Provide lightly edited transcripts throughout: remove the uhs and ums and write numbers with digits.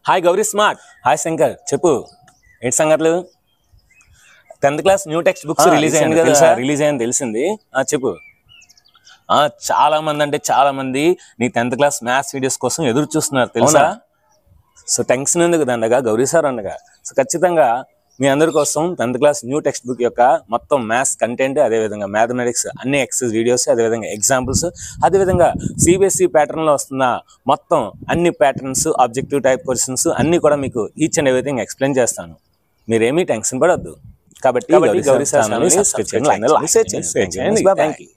Hi Gauri smart. Hi Shankar, చెప్పు ఏంటి సంగతులు? 10th class new text books release అయింది కదా, రిలీజ్ అయింది తెలిసింది. చెప్పు. చాలా మంది అంటే చాలా మంది నీ 10th క్లాస్ మ్యాథ్స్ వీడియోస్ కోసం ఎదురు చూస్తున్నారు తెలుసా. సో టెన్షన్ ఎందుకు దండగా, గౌరీ సార్ అనగా. సో ఖచ్చితంగా మీ అందరి కోసం 10th class new text book యొక్క మొత్తం మ్యాథ్స్ కంటెంట్, అదేవిధంగా మ్యాథమెటిక్స్ అన్ని ఎక్సర్సైజ్ వీడియోస్, అదేవిధంగా ఎగ్జాంపుల్స్, అదేవిధంగా సిబిఎస్ఈ ప్యాటర్న్లో వస్తున్న మొత్తం అన్ని ప్యాటర్న్స్, ఆబ్జెక్టివ్ టైప్ క్వశ్చన్స్ అన్ని కూడా మీకు ఈచ్ అండ్ ఎవ్రీథింగ్ ఎక్స్ప్లెయిన్ చేస్తాను. మీరేమీ టెన్షన్ పడద్దు. కాబట్టి గౌరీ సార్ ఛానల్ని సబ్స్క్రైబ్ చేయండి. Thank you.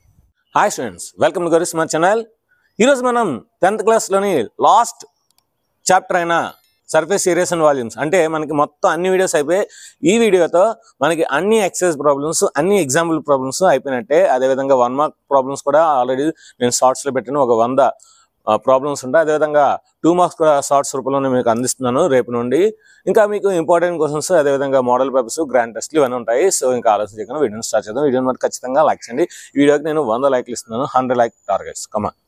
Hi students, welcome to Gauri smart channel. ఈరోజు మనం 10th క్లాస్లోని లాస్ట్ చాప్టర్ అయిన సర్ఫేస్ ఏరియాస్ అండ్ వాల్యూమ్స్, అంటే మనకి మొత్తం అన్ని వీడియోస్ అయిపోయి ఈ వీడియోతో మనకి అన్ని ఎక్సర్సైజ్ ప్రాబ్లమ్స్, అన్ని ఎగ్జాంపుల్ ప్రాబ్లమ్స్ అయిపోయినట్టే. అదేవిధంగా 1 మార్క్ ప్రాబ్లమ్స్ కూడా ఆల్రెడీ నేను షార్ట్స్లో పెట్టిన ఒక 100 ప్రాబ్లమ్స్ ఉంటాయి. అదేవిధంగా 2 మార్క్స్ కూడా షార్ట్స్ రూపంలో మీకు అందిస్తున్నాను రేపు నుండి. ఇంకా మీకు ఇంపార్టెంట్ క్వశ్చన్స్, అదేవిధంగా మోడల్ పేపర్స్, గ్రాండ్ టెస్ట్లు ఇవన్నీ ఉంటాయి. సో ఇంకా ఆలోచన చేయకుండా వీడియోని స్టార్ట్ చేద్దాం. వీడియోని మరి ఖచ్చితంగా లైక్ చేయండి. ఈ వీడియోకి నేను 100 లైక్లు ఇస్తున్నాను, 100 like targets. Come on.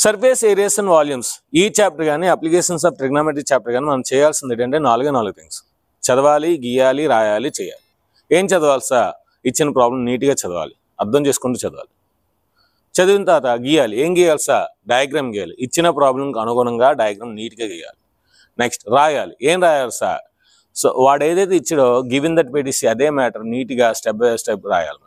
Surface areas and volumes ఈ చాప్టర్ కానీ, అప్లికేషన్స్ ఆఫ్ ట్రిగ్నోమెట్రీ చాప్టర్ కానీ మనం చేయాల్సింది ఏంటంటే 4 థింగ్స్. చదవాలి, గీయాలి, రాయాలి, చేయాలి. ఏం చదవాలి సార్? ఇచ్చిన ప్రాబ్లం నీట్గా చదవాలి, అర్థం చేసుకుంటూ చదవాలి. చదివిన తర్వాత గీయాలి. ఏం గీయాలి సార్? డయాగ్రామ్ గీయాలి. ఇచ్చిన ప్రాబ్లంకి అనుగుణంగా డయాగ్రామ్ నీట్గా గీయాలి. నెక్స్ట్ రాయాలి. ఏం రాయాలి సార్? సో వాడు ఏదైతే ఇచ్చాడో గివెన్ దట్ పెట్టేసి అదే మ్యాటర్ నీట్గా స్టెప్ బై స్టెప్ రాయాలి.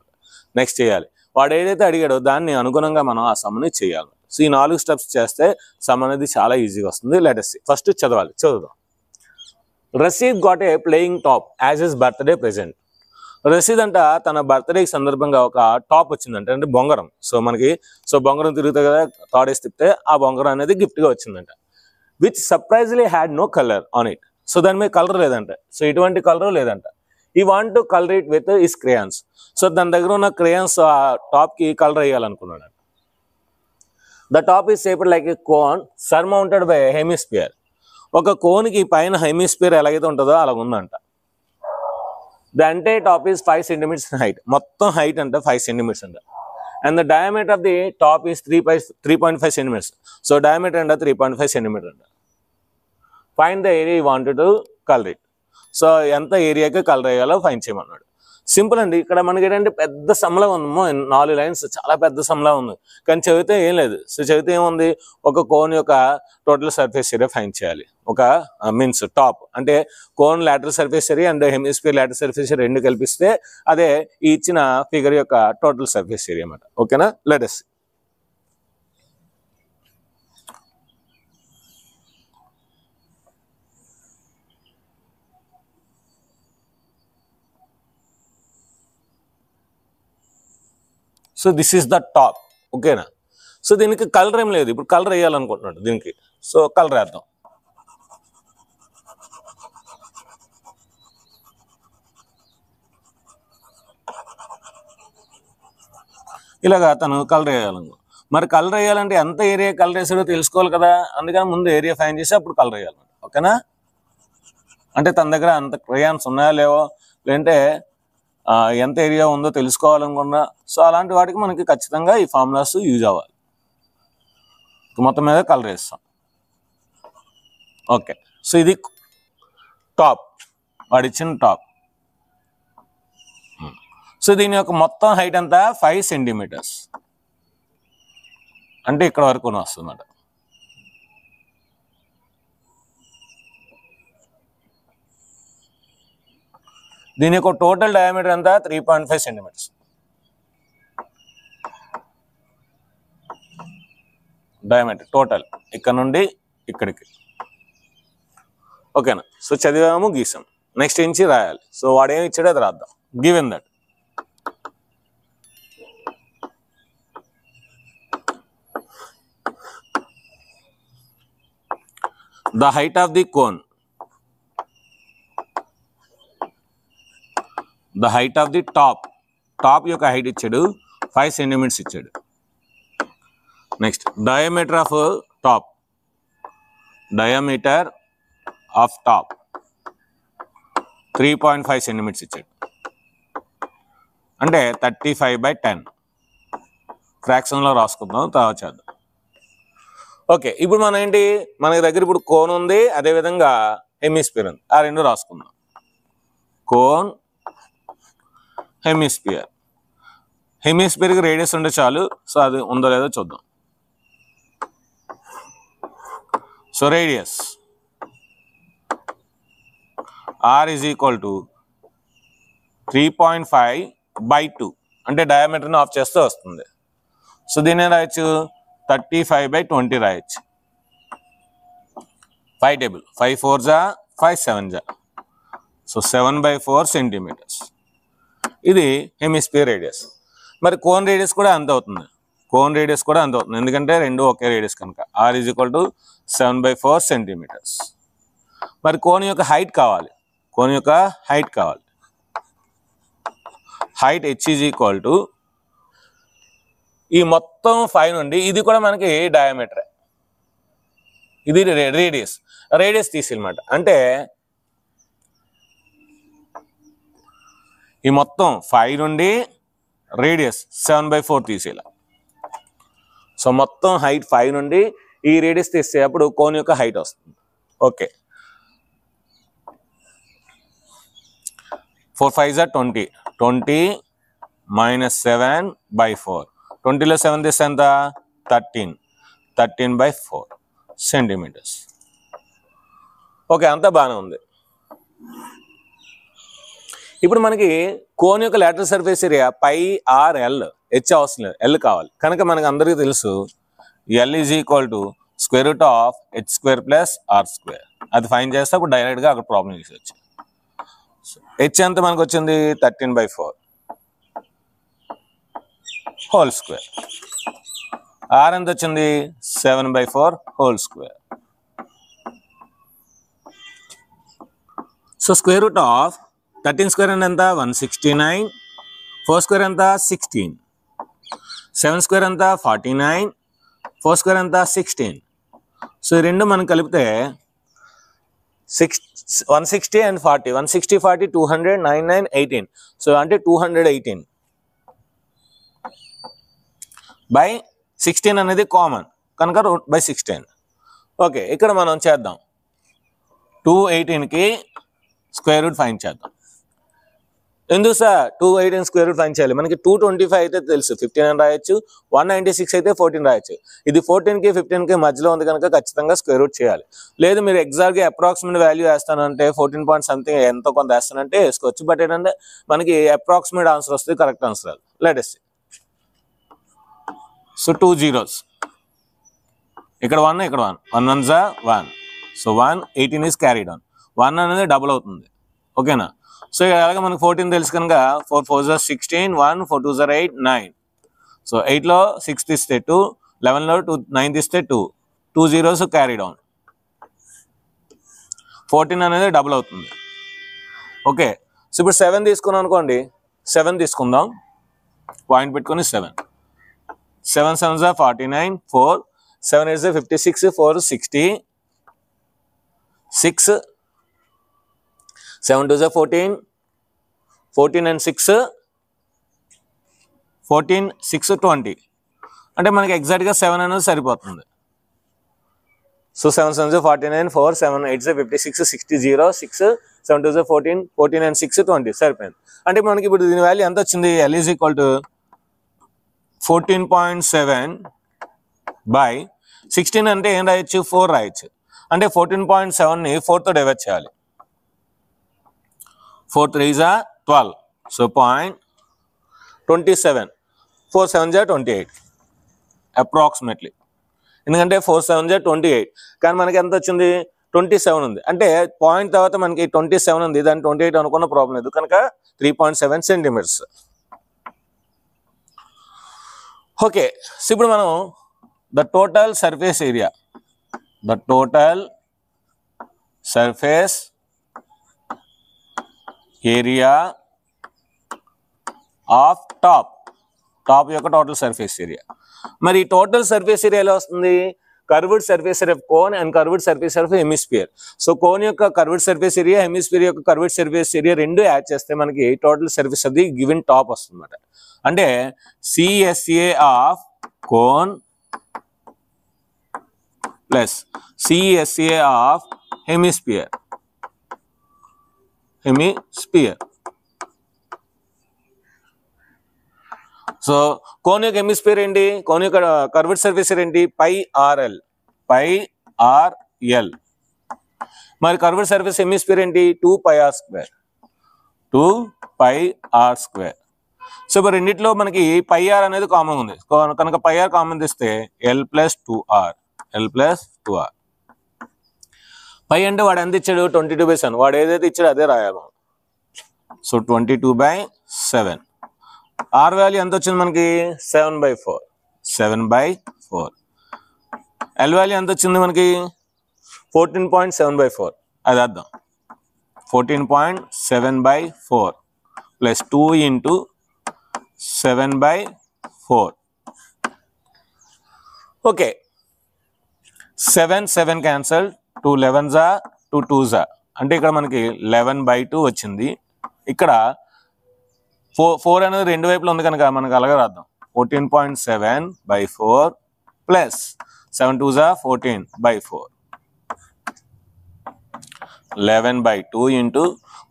నెక్స్ట్ చేయాలి. వాడు ఏదైతే అడిగాడో దాన్ని అనుగుణంగా మనం ఆ సమ్ని చేయాలి. సో ఈ 4 స్టెప్స్ చేస్తే సమ్ అనేది చాలా ఈజీగా వస్తుంది. లెటెస్ట్ ఫస్ట్ చదవాలి. చదువుదాం. Rashid got a playing top as his birthday present. Rashid అంట తన బర్త్డే సందర్భంగా ఒక టాప్ వచ్చిందంట, అంటే బొంగరం. సో మనకి బొంగరం తిరుగుతుంది కదా, తాడేసి తిప్పితే ఆ బొంగరం అనేది గిఫ్ట్గా వచ్చిందంట. Which surprisingly had no colour on it. So దాని మీద కలర్ లేదంట. సో ఎటువంటి కలర్ లేదంట. He want to colour it with his crayons. So దాని దగ్గర ఉన్న క్రేయాన్స్ ఆ టాప్కి కలర్ వేయాలనుకున్నాడు. The top is shaped like a cone surmounted by hemisphere. ఒక కోన్కి పైన హెమిస్పియర్ ఎలాగైతే ఉంటుందో అలా ఉందంట. The entire top is 5 centimeters height. మొత్తం హైట్ అంటే 5 centimeters అంట. And the diameter of the top is 3.5 centimeters. So diameter అంటే 3.5 centimeters అంట. Find the area you wanted to colour it. So ఎంత ఏరియాకి కలర్ వేయాలో ఫైండ్ చేయమన్నాడు. సింపుల్ అండి. ఇక్కడ మనకి ఏంటంటే పెద్ద సమ్లా ఉందమ్మో, 4 లైన్స్ చాలా పెద్ద సమ్లా ఉంది. కానీ చదివితే ఏం లేదు. సో చదివితే ఏముంది, ఒక కోన్ యొక్క టోటల్ సర్ఫేస్ ఏరియా ఫైండ్ చేయాలి. ఒక మీన్స్ టాప్ అంటే cone lateral surface area and hemisphere lateral surface area రెండు కల్పిస్తే అదే ఈ ఇచ్చిన ఫిగర్ యొక్క టోటల్ సర్ఫేస్ ఏరియా అన్నమాట. ఓకేనా? Let us see. So this is the top. ఓకేనా? సో దీనికి కలర్ ఏం లేదు. ఇప్పుడు కలర్ వేయాలనుకుంటున్నాడు దీనికి. సో కలర్ వేద్దాం. ఇలాగా తను కలర్ వేయాలను. మరి కలర్ వేయాలంటే ఎంత ఏరియా కలర్ వేసాడో తెలుసుకోవాలి కదా. అందుకని ముందు ఏరియా ఫైన్ చేసి అప్పుడు కలర్ వేయాలి. ఓకేనా? అంటే తన దగ్గర అంత క్రేయాన్స్ ఉన్నాయో లేవో, లేదంటే ఎంత ఏరియా ఉందో తెలుసుకోవాలనుకున్నా, సో అలాంటి వాటికి మనకి ఖచ్చితంగా ఈ ఫార్ములాస్ యూజ్ అవ్వాలి. మొత్తం మీద కలర్ వేస్తాం. ఓకే. సో ఇది టాప్, వాడిచ్చిన టాప్. సో దీని యొక్క మొత్తం హైట్ అంతా 5 centimeters, అంటే ఇక్కడ వరకు వస్తుందన్నమాట. దీని యొక్క టోటల్ డయామీటర్ అంతా 3.5 centimeters. డయామీటర్ టోటల్ ఇక్కడ నుండి ఇక్కడికి. ఓకేనా? సో చదివాము, గీసాం. నెక్స్ట్ నుంచి రాయాలి. సో వాడు ఏమి ఇచ్చాడో అది రాద్దాం. Given that the height of the cone, the height of the top, top యొక్క హైట్ ఇచ్చాడు 5 centimeters ఇచ్చాడు. Next diameter of top, diameter of top 3.5 centimeters ఇచ్చాడు. అంటే 35/10. ఫ్రాక్షన్లో రాసుకుందాం, తర్వాత చేద్దాం. ఓకే, ఇప్పుడు మనం ఏంటి, మన దగ్గర ఇప్పుడు కోన్ ఉంది, అదేవిధంగా హెమిస్పియర్ ఉంది. ఆ రెండు రాసుకుందాం. Cone, hemisphere. హెమిస్పియర్కి రేడియస్ ఉంటే చాలు. సో అది ఉందో లేదో చూద్దాం. So radius R is equal to 3.5/2 అంటే డయామీటర్ని ఆఫ్ చేస్తే వస్తుంది. సో దీన్ని రాయొచ్చు 35/20 రాయొచ్చు. 5 టేబుల్, 5 4 జా 5 7 జా, సో 7/4 సెంటీమీటర్స్. ఇది హెమిస్పియర్ రేడియస్. మరి కోన్ రేడియస్ కూడా అంత అవుతుంది. కోన్ రేడియస్ కూడా అంత అవుతుంది, ఎందుకంటే రెండు ఒకే రేడియస్ కనుక. R is equal to 7/4 centimetres. మరి కోన్ యొక్క హైట్ కావాలి. కోన్ యొక్క హైట్ కావాలి. Height H is equal to ఈ మొత్తం 5 నుండి ఇది కూడా మనకి డయామీటర్, ఇది రేడియస్. రేడియస్ తీసేయాలన్నమాట. అంటే ఈ మొత్తం 5 నుండి రేడియస్ 7/4 తీసేయాలి. సో మొత్తం హైట్ 5 నుండి ఈ రేడియస్ తీస్తే అప్పుడు కోన్ యొక్క హైట్ వస్తుంది. ఓకే, 4 5 జా 20, 20 minus 7/4. 20లో 7 తీస్తే ఎంత? 13, 13/4 సెంటీమీటర్స్. ఓకే, అంతా బాగానే ఉంది. ఇప్పుడు మనకి కోన్ యొక్క lateral surface area πRL, H అవసరం లేదు, L కావాలి. కనుక మనకు అందరికీ తెలుసు L is equal to √H² + R². అది ఫైన్ చేస్తే అప్పుడు డైరెక్ట్గా అక్కడ ప్రాబ్లం చేసేవచ్చు. H ఎంత మనకు వచ్చింది? 13/4 హోల్ స్క్వేర్. R ఎంత వచ్చింది? 7/4 హోల్ స్క్వేర్. సో √13² అంటే ఎంత? 169. 4² ఎంత? 16. 7² ఎంత? 49. 4² ఎంత? 16. సో ఈ రెండు మనం కలిపితే 160 and 40. 160 40 200 9 9 18. సో అంటే 218/16 అనేది కామన్ కనుక √16. ఓకే, ఇక్కడ మనం చేద్దాం. 218కి స్క్వేర్ రూట్ ఫైండ్ చేద్దాం. ఎందుకు సార్ 218 స్క్వేర్ రూట్ ఫైండ్ చేయాలి? మనకి 225 అయితే తెలుసు, 15 అని రాయొచ్చు. 196 అయితే 14 రాయొచ్చు. ఇది 14కి 15కి మధ్యలో ఉంది కనుక ఖచ్చితంగా స్క్వేర్ రూట్ చేయాలి. లేదు మీరు ఎగ్జాక్ట్గా అప్రాక్సిమేట్ వాల్యూ వేస్తానంటే 14 పాయింట్ సంథింగ్ ఎంతో కొంత వేస్తానంటే వేసుకోవచ్చు. బట్ ఏంటంటే మనకి అప్రాక్సిమేట్ ఆన్సర్ వస్తుంది, కరెక్ట్ ఆన్సర్ రాదు. Let's see. సో 2 zeros, ఇక్కడ 1, ఇక్కడ 1, 1 1 జా 1. So 118 is carried on. 1 అనేది డబుల్ అవుతుంది. ఓకేనా? సో అలాగే మనకు 14 తెలుసు కనుక 4 4 జా 16, 1 4 2 జా 8 9. సో 8లో 6 తీస్తే 2, 11లో 9 తీస్తే 2, 2 zeros క్యారీడ్ ఆన్. 14 అనేది డబుల్ అవుతుంది. ఓకే, సో ఇప్పుడు 7 తీసుకున్నాం అనుకోండి. 7 తీసుకుందాం, పాయింట్ పెట్టుకొని 7. 7 7 జా 49, 4 7 8 జా 56, 4 60, 6 7 2 జా 14, 14 and 6 14 6 20. అంటే మనకి ఎగ్జాక్ట్గా 7 అనేది సరిపోతుంది. సో 7 7 జా 49, 4 7 8 జా 56, 60 0 6 7 2 జా 14, 14 and 6 20 సరిపోయింది. అంటే మనకి ఇప్పుడు దీని వాల్యూ ఎంత వచ్చింది? L is equal to 14.7/16 అంటే ఏం రాయొచ్చు? 4 రాయొచ్చు. అంటే 14.7ని 4తో డివైడ్ చేయాలి. 4 3 జా 12. సో 0.27. 4 7 జా 28 అప్రాక్సిమేట్లీ. ఎందుకంటే 4 7 జా 28, కానీ మనకి ఎంత వచ్చింది? 27 ఉంది. అంటే పాయింట్ తర్వాత మనకి 27 ఉంది, దాన్ని 28 అనుకున్న ప్రాబ్లం లేదు కనుక 3.7 సెంటీమీటర్స్. ఓకే, సో ఇప్పుడు మనం the total surface area, the total surface area of top యొక్క టోటల్ సర్ఫేస్ ఏరియా. మరి టోటల్ సర్ఫేస్ ఏరియా ఎలా వస్తుంది? Curved surface area of cone and curved surface area of hemisphere. So cone యొక్క curved surface area, hemisphere యొక్క curved surface area రెండు add చేస్తే మనకి total surface అది గివెన్ టాప్ వస్తుంది అన్నమాట. అంటే CSA of cone plus CSA of hemisphere. So cone యొక్క హెమిస్పియర్ ఏంటి, కోన్ యొక్క కర్వ్డ్ సర్ఫేస్ ఏంటి, పై ఆర్ఎల్. మరి కర్వ్డ్ సర్ఫేస్ హెమిస్పియర్ ఏంటి, 2πr². సో ఇప్పుడు రెండిట్లో మనకి πr అనేది కామన్ ఉంది కనుక πr కామన్ తీస్తే l+2r. పై అంటే వాడు ఎంత ఇచ్చాడు, 22/7. వాడు ఏదైతే ఇచ్చాడో అదే రాయాలి. సో 22/7. ఆర్ వాల్యూ ఎంత వచ్చింది మనకి, 7/4. ఎల్ వాల్యూ ఎంత వచ్చింది మనకి, 14.7/4. అది అర్థం. 14.7/4 plus 2 into 7/4. Okay, 7 cancel, 2 11s, 2 2s. అంటే ఇక్కడ మనకి 11/2 వచ్చింది. ఇక్కడ 4 అనేది రెండు వైపులు ఉంది కనుక మనకు అలాగే రాద్దాం. 14.7/4 ప్లస్ 7 2s 14/4. 11/2 ఇంటూ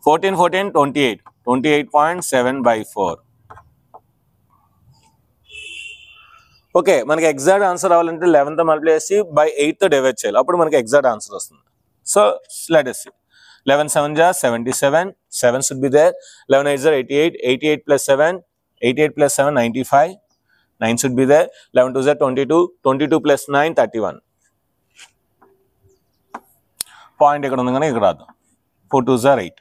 14 28. 28.7/4. ఓకే, మనకి ఎగ్జాక్ట్ ఆన్సర్ రావాలంటే 11తో మల్టిప్లై చేసి బై 8తో డివైడ్ చేయాలి. అప్పుడు మనకి ఎగ్జాక్ట్ ఆన్సర్ వస్తుంది. So let us see. 11 7s 77. 7 should be there. 11 8s 88. 88 plus 7. 88 plus 7 95. 9 should be there. 11 2s 22. 22 plus 9 31. Point ఎక్కడ ఉంది కానీ ఇక్కడ రాద్దాం. 4 2s 8.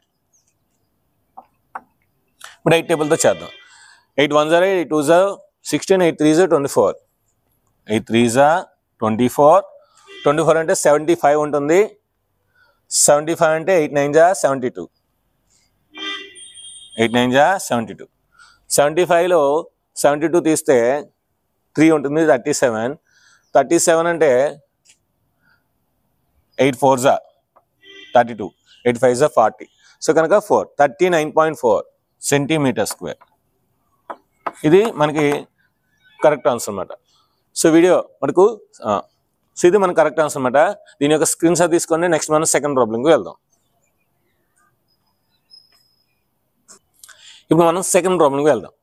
ఇప్పుడు 8 టేబుల్తో చేద్దాం. 8 1s 8. 8 2s 16. 8 3s 24. 8 3s 24. 24 అంటే 75 ఉంటుంది. 75 అంటే 8 9s 72. 8 9s 72. 75లో 72 తీస్తే 3 ఉంటుంది, 37. 37 అంటే 8 4s 32. 8 5s 40. సో కనుక 39.4 cm². ఇది మనకి కరెక్ట్ ఆన్సర్ అన్నమాట. సో వీడియో మనకు సో ఇది మనకు కరెక్ట్ ఆన్సర్ అన్నమాట. దీని యొక్క స్క్రీన్ షాట్ తీసుకొని నెక్స్ట్ మనం సెకండ్ ప్రాబ్లంకి వెళ్దాం. ఇప్పుడు మనం సెకండ్ ప్రాబ్లంకి వెళ్దాం.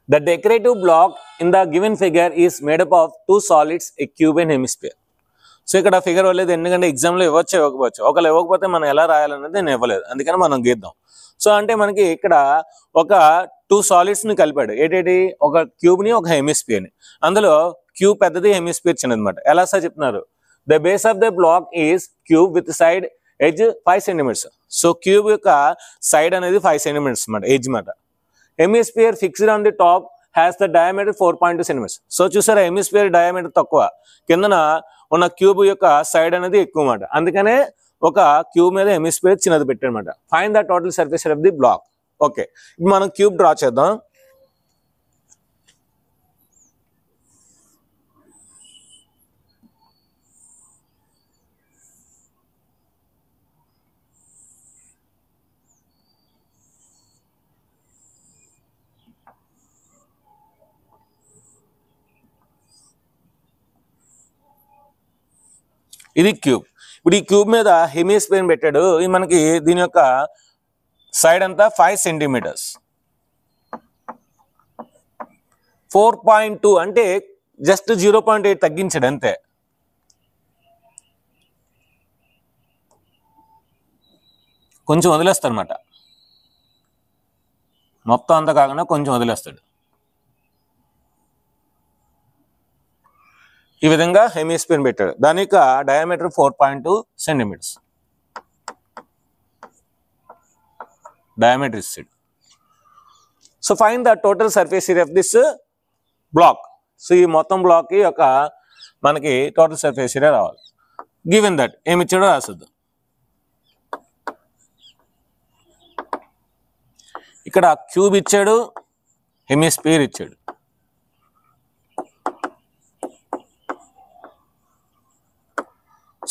The decorative block in the given figure is made up of 2 solids, a cube and hemisphere. So ఇక్కడ ఫిగర్ ఇవ్వలేదు ఎందుకంటే ఎగ్జామ్లో ఇవ్వచ్చు ఇవ్వకపోవచ్చు. ఒకవేళ ఇవ్వకపోతే మనం ఎలా రాయాలనేది నేను ఇవ్వలేదు, అందుకని మనం గీద్దాం. సో అంటే మనకి ఇక్కడ ఒక 2 solidsని కలిపాడు. ఏంటి, ఒక క్యూబ్ని ఒక హెమిస్పియర్ని. అందులో క్యూబ్ పెద్దది, హెమిస్పియర్ చిన్నది అనమాట. ఎలా సార్ చెప్తున్నారు, the base of the block is cube with side edge 5 cm. So cube యొక్క సైడ్ అనేది 5 cm అనమాట, ఎడ్జ్ మాట. Hemisphere fixed on the top has the diameter 4.2 cm. So చూసారా, హెమిస్పియర్ డయామీటర్ తక్కువ, కిందన ఉన్న క్యూబ్ యొక్క సైడ్ అనేది ఎక్కువ మాట. అందుకనే ఒక క్యూబ్ మీద హెమిస్పియర్ చిన్నది పెట్టారనమాట. Find the total surface of the block. Okay, ఇప్పుడు మనం క్యూబ్ డ్రా చేద్దాం. ఇది క్యూబ్. ఇప్పుడు ఈ క్యూబ్ మీద హెమిస్పియర్ పెట్టాడు. మనకి దీని యొక్క సైడ్ అంతా 5 cm. 4.2 అంటే జస్ట్ 0.8 తగ్గించాడు అంతే. కొంచెం వదిలేస్తాడు అనమాట, మొత్తం అంతా కాకుండా కొంచెం వదిలేస్తాడు. ఈ విధంగా హెమిస్పియర్ పెట్టాడు. దాని యొక్క డయామీటర్ 4.2 cm డయామీటర్ ఇస్తాడు. So find the total surface area of this block. So ఈ మొత్తం బ్లాక్ యొక్క మనకి టోటల్ సర్ఫేస్ ఏరియా రావాలి. గివెన్ దట్ ఏమి ఇచ్చాడో రాసిద్దాం. ఇక్కడ క్యూబ్ ఇచ్చాడు, హెమిస్పియర్ ఇచ్చాడు.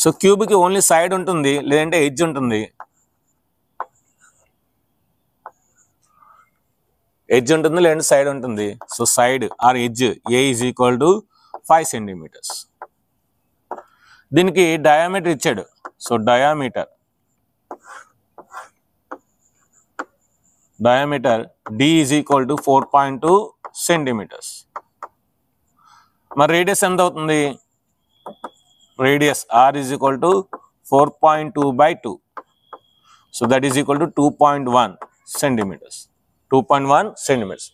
సో క్యూబ్కి ఓన్లీ సైడ్ ఉంటుంది, లేదంటే ఎడ్జ్ ఉంటుంది. ఎడ్జ్ ఉంటుంది లేదంటే సైడ్ ఉంటుంది. So side or edge a is equal to 5 cm. దీనికి డయామీటర్ ఇచ్చాడు. So diameter D is equal to 4.2 centimetres. మరి రేడియస్ ఎంత అవుతుంది? Radius R is equal to 4.2/2. So that is equal to 2.1 centimetres. 2.1 centimetres.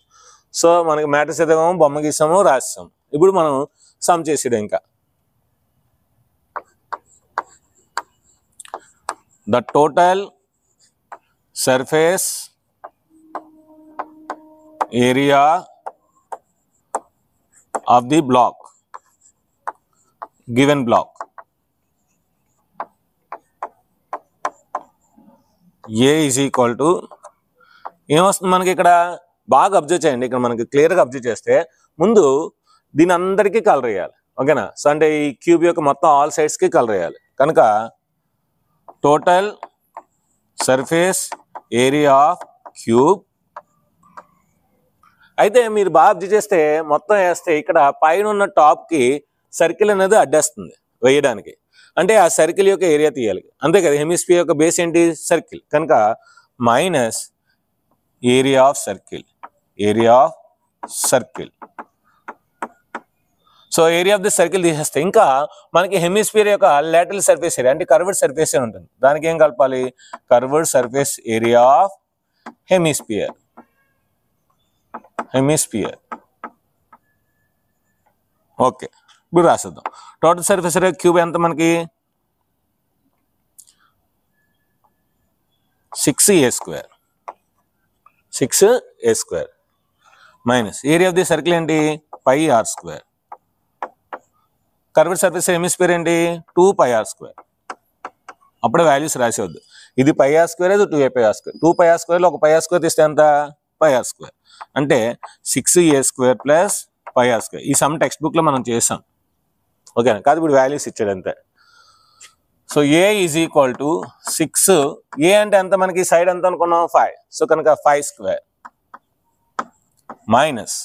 So మనకి matrix ఏదో బొమ్మ గీసాము, రాసాం. ఇప్పుడు మనం సమ్ చేసేది ఇంకా. The total surface area of the block, given block, A is equal to ఏమొస్తుంది మనకి ఇక్కడ? బాగా అబ్జర్వ్ చేయండి. ఇక్కడ మనకి క్లియర్గా అబ్జర్వ్ చేస్తే ముందు దీని అందరికీ కలర్ వేయాలి. ఓకేనా? సో అంటే ఈ క్యూబ్ యొక్క మొత్తం ఆల్ సైడ్స్కి కలర్ వేయాలి. కనుక total surface area of cube. అయితే మీరు బాగా అబ్జర్వ్ చేస్తే మొత్తం వేస్తే ఇక్కడ పైన ఉన్న టాప్కి సర్కిల్ అనేది అడ్డేస్తుంది వేయడానికి. అంటే ఆ సర్కిల్ యొక్క ఏరియా తీయాలి, అంతే కదా? హెమిస్ఫియర్ యొక్క బేస్ ఏంటి? సర్కిల్. కనుక minus area of circle, area of circle. So area of the circle తీసేస్తే ఇంకా మనకి హెమిస్ఫియర్ యొక్క లాటరల్ సర్ఫేస్ ఏరియా అంటే కర్వ్డ్ సర్ఫేస్ ఉంటుంది. దానికి ఏం కలపాలి? Curved surface area of hemisphere. Hemisphere. Okay, ఇప్పుడు రాసేద్దాం. టోటల్ సర్ఫేస్ ఏరియా క్యూబ్ ఎంత మనకి? 6a² 6a² minus area of the circle ఏంటి? πr². కర్వ్డ్ సర్ఫేస్ హెమిస్ఫియర్ ఏంటి? 2πr². అప్పుడే వాల్యూస్ రాసేవద్దు. ఇది πr², ఇది 2a². 2πr² ఒక πr² తీస్తే ఎంత? πr². అంటే 6a² ప్లస్ πr². ఈ సమ్ టెక్స్ట్ బుక్లో మనం చేసాం. ఓకేనా? కాదు ఇప్పుడు వాల్యూస్ ఇచ్చాడు అంతే. So A is equal to 6. A అంటే ఎంత మనకి? సైడ్ ఎంత అనుకున్నాం? 5. సో కనుక 5² మైనస్,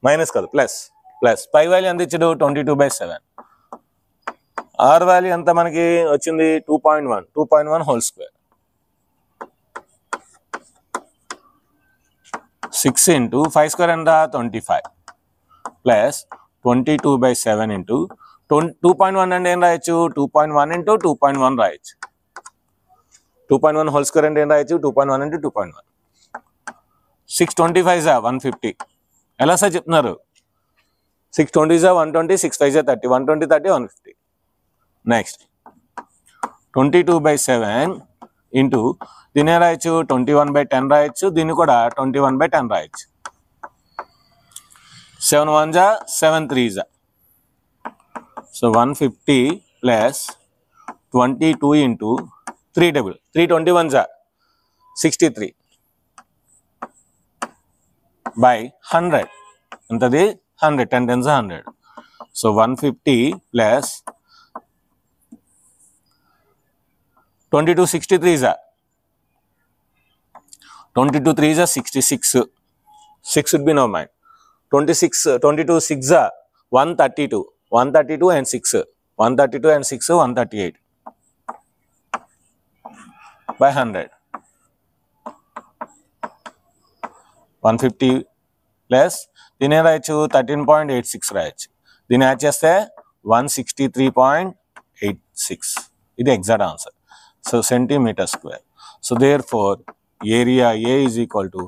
మైనస్ కాదు ప్లస్, ప్లస్ పై వాల్యూ ఎంత ఇచ్చాడు? 22/7. R వాల్యూ ఎంత మనకి వచ్చింది? 2.1. 2.1 హోల్ స్క్వేర్. 6 ఇంటూ 5² ఎంత? 25 ప్లస్ 22/7 ఇంటూ 2.1 అంటే ఏం రాయొచ్చు? 2.1 ఇంటూ 2.1 రాయొచ్చు. 2.1 హోల్ స్క్వేర్ అంటే ఏం రాయొచ్చు? 2.1 ఇంటూ 2.1. 625 150. ఎలా సార్ చెప్తున్నారు? 620 120, 6 5 30, 120 30 150. నెక్స్ట్ 22/7 ఇంటూ దీన్ని ఏం రాయొచ్చు? 21/10 రాయొచ్చు. దీన్ని కూడా 21/10 రాయొచ్చు. 7 1 7 3. So 150 plus 22 into 3 21 63 by 100. ఎంతది? 100. 10 10s 100. So 150 plus 22 63 22 3 66. 6 would be no mind. 22 6 132. 132 and 6. 132 and 6 138 by 100. 150 plus దీని ఏం రాయొచ్చు? 13.86 రాయొచ్చు. దీన్ని యాడ్ చేస్తే 163.86. ఇది exact answer. So centimetre square. So therefore area A is equal to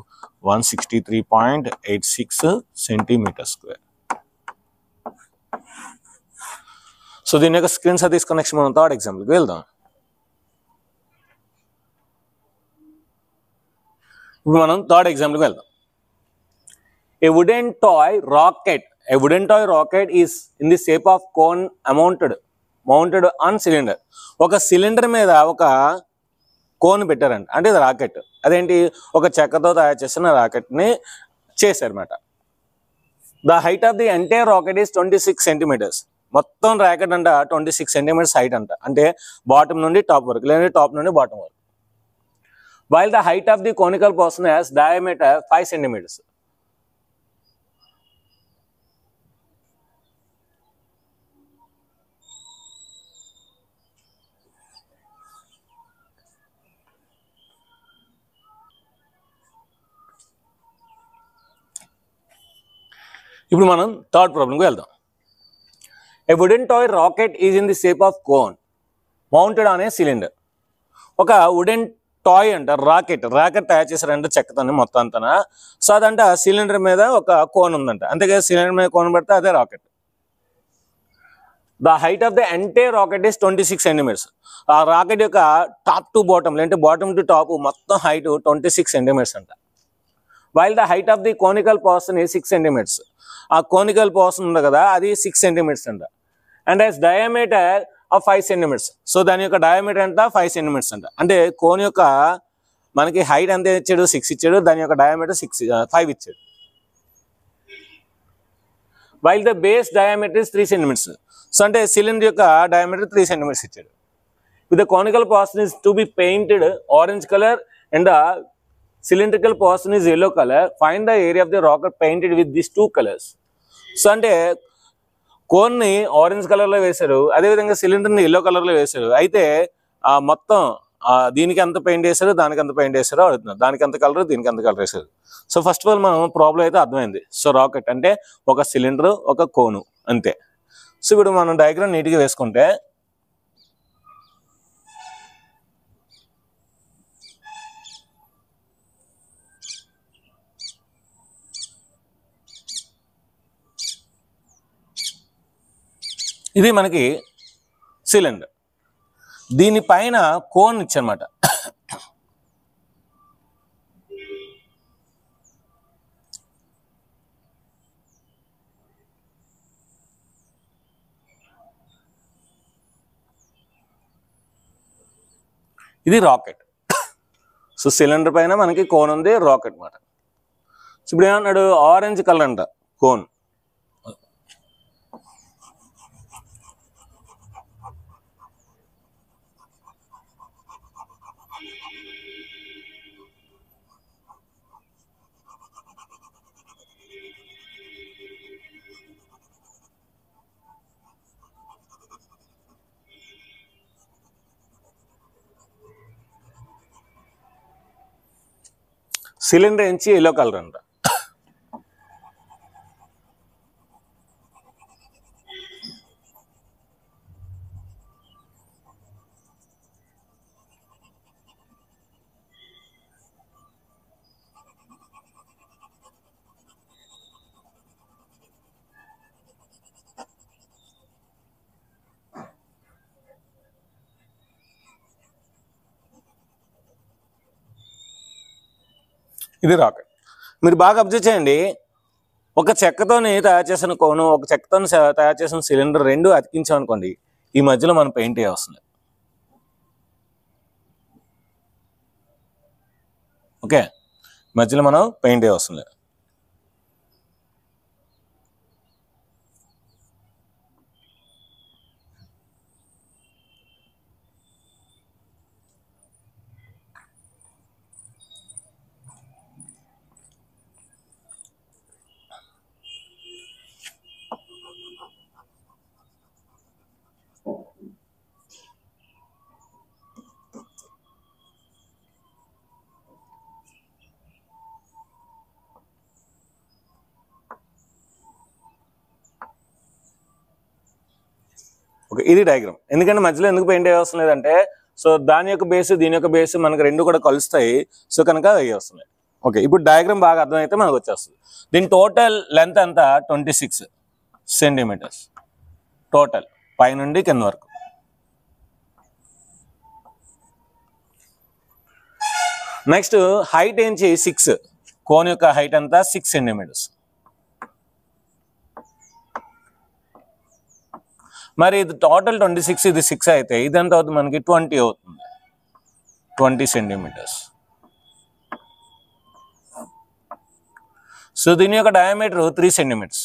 163.86 centimetre square. So దీని యొక్క screen shot తీసుకుని నెక్స్ట్ మనం థర్డ్ ఎగ్జాంపుల్కి వెళ్దాం. ఇప్పుడు మనం థర్డ్ ఎగ్జాంపుల్కి వెళ్దాం. A wooden toy rocket is in the shape of cone mounted on cylinder. ఒక సిలిండర్ మీద ఒక కోన్ పెట్టారంట. అంటే ఇది రాకెట్. అదేంటి? ఒక చెక్కతో తయారు చేసిన రాకెట్ని చేశారన్నమాట. The height of the entire rocket is 26 centimetres. మొత్తం రాకెట్ అంట 26 సెంటీమీటర్స్ హైట్ అంట. అంటే బాటమ్ నుండి టాప్ వరకు, లేదంటే టాప్ నుండి బాటమ్ వరకు. While the height of the conical portion has diameter 5 centimetres. ఇప్పుడు మనం థర్డ్ ప్రాబ్లంకి వెళ్దాం. A wooden toy rocket is in the shape of cone mounted on a cylinder. ఒక వుడెన్ టాయ్ అంట రాకెట్ తయారు చేశారంట చెక్కతోనే మొత్తం అంతా. సో అదంట సిలిండర్ మీద ఒక కోన్ ఉందంట, అంతేగా సిలిండర్ మీద కోన్ పెడితే అదే rocket. The height of the entire rocket is 26 centimeters. ఆ రాకెట్ యొక్క టాప్ టు బాటమ్ అంటే బాటమ్ టు టాప్ మొత్తం హైట్ 26 centimeters అంట. While the height of the conical portion is 6 centimeters. ఆ కోనికల్ పోర్షన్ ఉంది కదా అది 6 centimeters అంట. And as diameter of 5 centimeters. So దాని యొక్క డయామీటర్ అంట 5 centimeters అంట. అంటే కోన్ యొక్క మనకి హైట్ ఎంత ఇచ్చాడు, 6 ఇచ్చాడు, దాని యొక్క డయామీటర్ 5 ఇచ్చాడు. While the base diameter is 3 centimeters. So అంటే సిలిండర్ యొక్క డయామీటర్ 3 centimeters ఇచ్చాడు. With the conical portion is to be painted orange colour and the cylindrical portion is yellow color. Find the area of the rocket painted with these two colors. So అంటే cone ని orange colour లో వేశారు, అదేవిధంగా cylinder ని yellow colour లో వేశారు. అయితే ఆ మొత్తం దీనికి ఎంత పెయింట్ వేశారు, దానికి ఎంత పెయింట్ వేశారో అడుగుతున్నారు. దానికి ఎంత కలర్, దీనికి ఎంత కలర్ వేశారు. సో ఫస్ట్ ఆఫ్ ఆల్ మనం ప్రాబ్లం అయితే అర్థమైంది. సో రాకెట్ అంటే ఒక సిలిండర్, ఒక కోను అంతే. సో ఇప్పుడు మనం డయాగ్రామ్ నీట్గా వేసుకుంటే ఇది మనకి సిలిండర్, దీనిపైన కోన్ ఇచ్చనమాట. ఇది రాకెట్. సో సిలిండర్ పైన మనకి కోన్ ఉంది, రాకెట్ మాట. సో ఇప్పుడు ఏమన్నాడు, ఆరెంజ్ కలర్ అంట కోన్. సిలిండర్ ఎంచి ఎల్లో కలర్ అంట. ఇది రాకెట్. మీరు బాగా అబ్జర్వ్ చేయండి, ఒక చెక్కతోని తయారు చేసిన కోను, ఒక చెక్కతో తయారు చేసిన సిలిండర్ రెండు అతికించామనుకోండి, ఈ మధ్యలో మనం పెయింట్ వేయవస్తుంది. ఓకే, మధ్యలో మనం పెయింట్ వేయవస్తుంది. ఓకే, ఇది డయాగ్రామ్. ఎందుకంటే మధ్యలో ఎందుకు పెయింట్ వేయవలసిన లేదంటే, సో దాని యొక్క బేస్ దీని యొక్క బేస్ మనకు రెండు కూడా కలుస్తాయి, సో కనుక వేయవస్తుంది. ఓకే, ఇప్పుడు డయాగ్రామ్ బాగా అర్థమైతే మనకు వచ్చేస్తుంది. దీని టోటల్ లెంత్ అంతా 26 centimeters టోటల్, పైనుండి కింద వరకు. నెక్స్ట్ హైట్ ఏంచి 6, కోన్ యొక్క హైట్ అంతా 6 centimeters. మరి ఇది టోటల్ 26, ఇది 6 అయితే ఇదంతా అవుతుంది మనకి 20 అవుతుంది, 20 centimeters. సో దీని యొక్క డయామీటర్ 3 centimeters,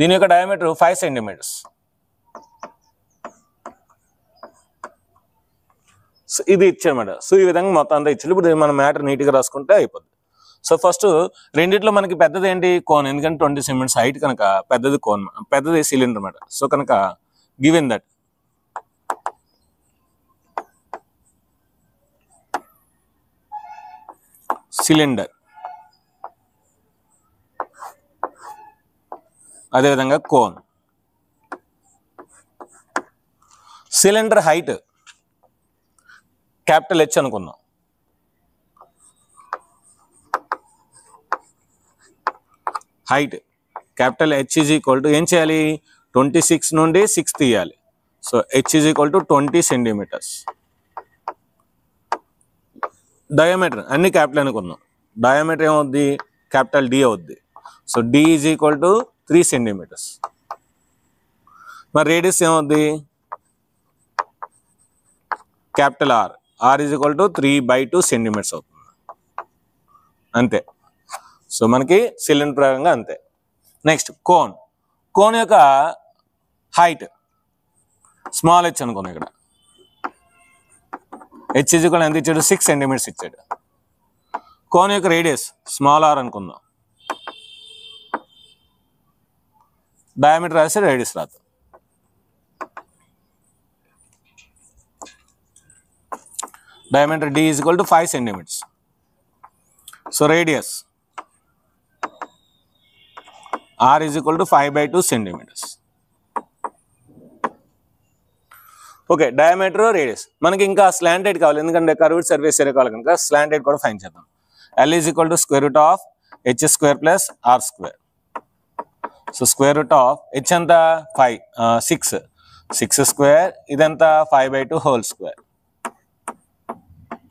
దీని యొక్క డయామీటర్ 5 centimeters. సో ఇది ఇచ్చారన్నమాట. సో ఈ విధంగా మొత్తం అంతా ఇచ్చారు. ఇప్పుడు మన మ్యాటర్ నీట్గా రాసుకుంటే అయిపోద్ది. సో ఫస్ట్ రెండిట్లో మనకి పెద్దది ఏంటి, కోన్. ఎందుకంటే 20 centimeters హైట్ కనుక పెద్దది కోన్, పెద్దది సిలిండర్ అన్నమాట. సో కనుక గివెన్ దట్ సిలిండర్ అదేవిధంగా cone. Cylinder height capital H అనుకుందాం. Height capital H is equal to ఏం చేయాలి, 26 నుండి 6 తీయాలి. So H is equal to 20 centimetres. Diameter అన్ని క్యాపిటల్ అనుకుందాం. డయామీటర్ ఏమవుద్ది, క్యాపిటల్ డి అవుద్ది. So D is equal to 3 centimetres. మరి రేడియస్ ఏమవుద్ది, capital R. R is equal to 3/2 centimetres అవుతుంది. అంతే. సో మనకి సిలిండర్ ప్రకారంగా అంతే. Next cone. కోన్ యొక్క హైట్ స్మాల్ హెచ్ అనుకున్నాం. ఇక్కడ హెచ్ ఈజ్ ఈక్వల్ ఎంత ఇచ్చాడు, 6 సెంటీమీటర్స్ ఇచ్చాడు. కోన్ యొక్క రేడియస్ స్మాల్ ఆర్ అనుకుందాం. డయామీటర్ రాస్తే రేడియస్ రాదు. Diameter D is equal to 5 centimetres. So radius r is equal to 5/2 centimetres. Okay, diameter radius. మనకి ఇంకా స్లాంటెడ్ కావాలి, ఎందుకంటే కర్వ్డ్ సర్ఫేస్ ఏరియా కావాలి కనుక స్లాంటెడ్ కూడా ఫైండ్ చేద్దాం. L is equal to square root of H square plus r square. So square root of H ఎంత 5, 6 square, ఇదంతా 5/2 whole square.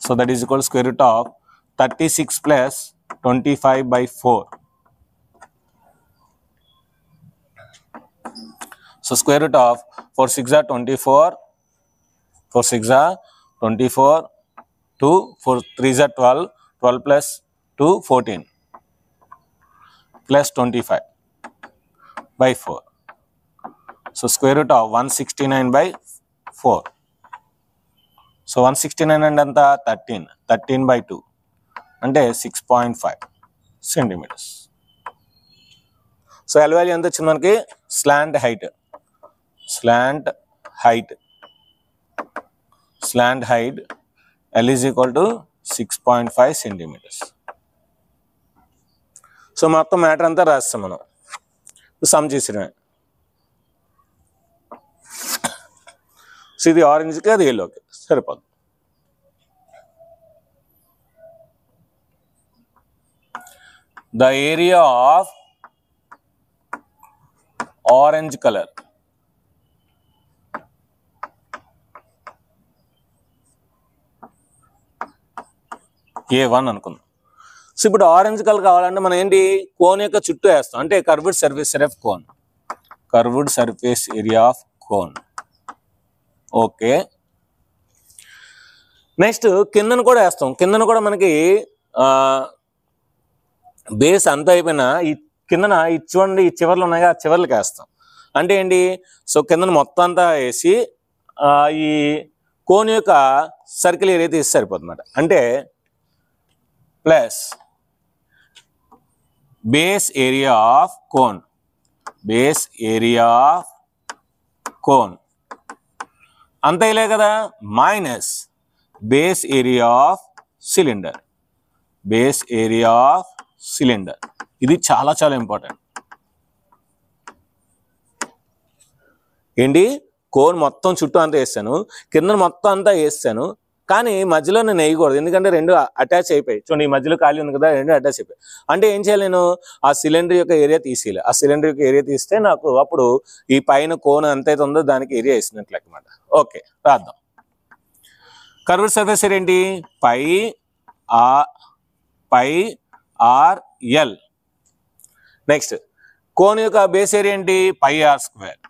So that is equal square root of 36 plus 25/4. So square root of 4 6 are 24, 4 6 are 24, 2 4 3 are 12, 12 plus 2 14 plus 25/4. So square root of 169/4. So 169 and anta 13/2 అంటే 6.5 centimetres. So L value ఎంత వచ్చింది మనకి, slant height L is equal to 6.5 centimetres. So మొత్తం matter అంతా రాస్తాం మనం, some చేసినవి. So ఇది ఆరెంజ్కి, అది ఎల్లోకి సరిపోదు. The area of orange colour A1 అనుకుందాం. సో ఇప్పుడు ఆరెంజ్ కలర్ కావాలంటే మనం ఏంటి, కోన్ యొక్క చుట్టూ వేస్తాం, అంటే curved surface area of cone, curved surface area of cone. Okay, next కిందను కూడా వేస్తాం. కిందను కూడా మనకి బేస్ అంతా అయిపోయినా ఈ కిందన చూడండి, ఈ చివర్లు ఉన్నాయి, ఆ చివర్లకి వేస్తాం. అంటే ఏంటి, సో కిందన మొత్తం అంతా వేసి ఈ కోన్ యొక్క సర్కిల్ ఏరియా తీసి సరిపోతుంది. అంటే plus base area of cone, అంత ఇలే కదా, minus base area of cylinder, ఇది చాలా చాలా ఇంపార్టెంట్. ఏంటి, కోన్ మొత్తం చుట్టూ అంతా వేస్తాను, కింద మొత్తం అంతా వేస్తాను, కానీ మధ్యలో నేను వేయకూడదు, ఎందుకంటే రెండు అటాచ్ అయిపోయి. చూడండి, ఈ మధ్యలో ఖాళీ ఉంది కదా, రెండు అటాచ్ అయిపోయి. అంటే ఏం చేయాలి, నేను ఆ సిలిండర్ యొక్క ఏరియా తీసేయాలి. ఆ సిలిండర్ యొక్క ఏరియా తీస్తే నాకు అప్పుడు ఈ పైన కోన్ ఎంతైతే ఉందో దానికి ఏరియా వేసినట్లు అన్నమాట. ఓకే, రాద్దాం. కర్వ్డ్ సర్ఫేస్ ఏరియా ఏంటి, πr/l. నెక్స్ట్ కోన్ యొక్క బేస్ ఏరియా ఏంటి, πr square.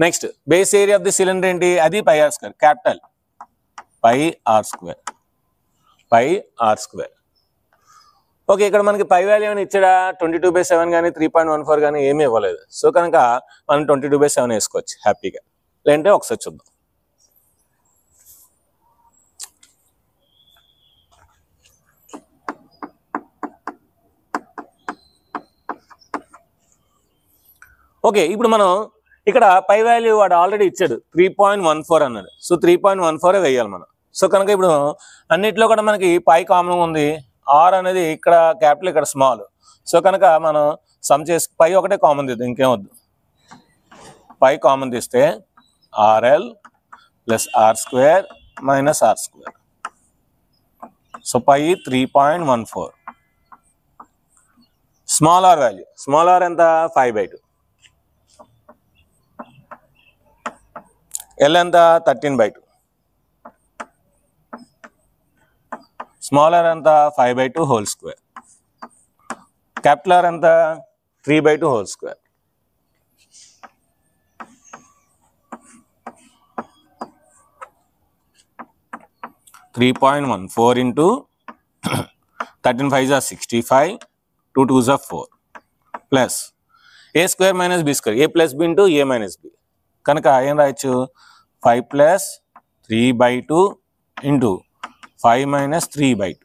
Next base area of the cylinder ఏంటి, అది πr square, capital πr square. Okay, ఇక్కడ మనకి పై వాల్యూ ఏమైనా ఇచ్చాడా, 22/7 కానీ 3.14 కానీ ఏమీ ఇవ్వలేదు. సో కనుక మనం 22/7 వేసుకోవచ్చు హ్యాపీగా. లేదంటే ఒకసారి చూద్దాం. ఓకే, ఇప్పుడు మనం ఇక్కడ పై వాల్యూ వాడు ఆల్రెడీ ఇచ్చాడు 3.14 అన్నాడు. సో 3.14 వేయాలి మనం. సో కనుక ఇప్పుడు అన్నిట్లో కూడా మనకి పై కామన్ ఉంది, ఆర్ అనేది ఇక్కడ క్యాపిటల్ ఇక్కడ స్మాల్. సో కనుక మనం సమ్ చేసి పై ఒకటే కామన్ తీద్దాం, ఇంకేం వద్దు. పై కామన్ తీస్తే RL plus r square minus r square. So pi 3.14. Small r value, small r ఎంత 5/2, ఎల్ ఎంత 13/2, స్మాల్ ఆర్ ఎంత 5/2 హోల్ స్క్వేర్, క్యాపిటల్ ఆర్ ఎంత 3/2 whole square. (3.14) into 13 5s are 65, 2 2s are 4 plus a square minus b square, a plus b into a minus b. కనుక ఏం రాయొచ్చు 5 plus 3/2 into 5 minus 3/2.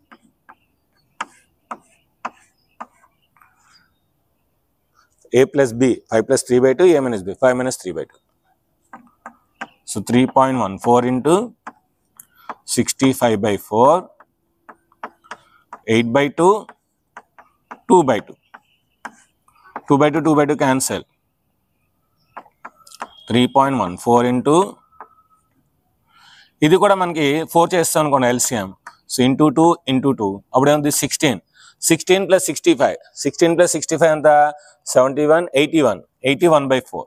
a plus b, 5 plus 3/2, a minus b, 5 minus 3/2. So 3.14 into 65/4, 8/2, 2/2. 2/2, 2/2 cancel. 3.14 into ఇది కూడా మనకి 4 చేస్తాం అనుకోండి LCM. So into 2 into 2 అప్పుడు ఏముంది 16. 16 plus 65, 16 plus 65 ఎంత 71, 81, 81/4,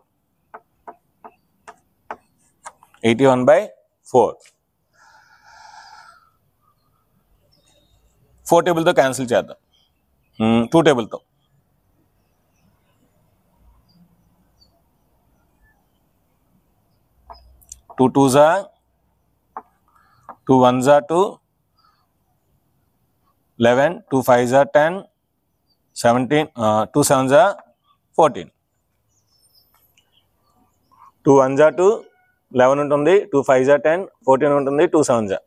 81/4. 4 టేబుల్తో క్యాన్సిల్ చేద్దాం, 2 టేబుల్తో. 2 2s are 2 1s are 2, 11, 2 5s are 10, 17, 2 7s are 14. 2 1s are 2, 11 ఉంటుంది, 2 5s are 10, 14 ఉంటుంది, 2 7s are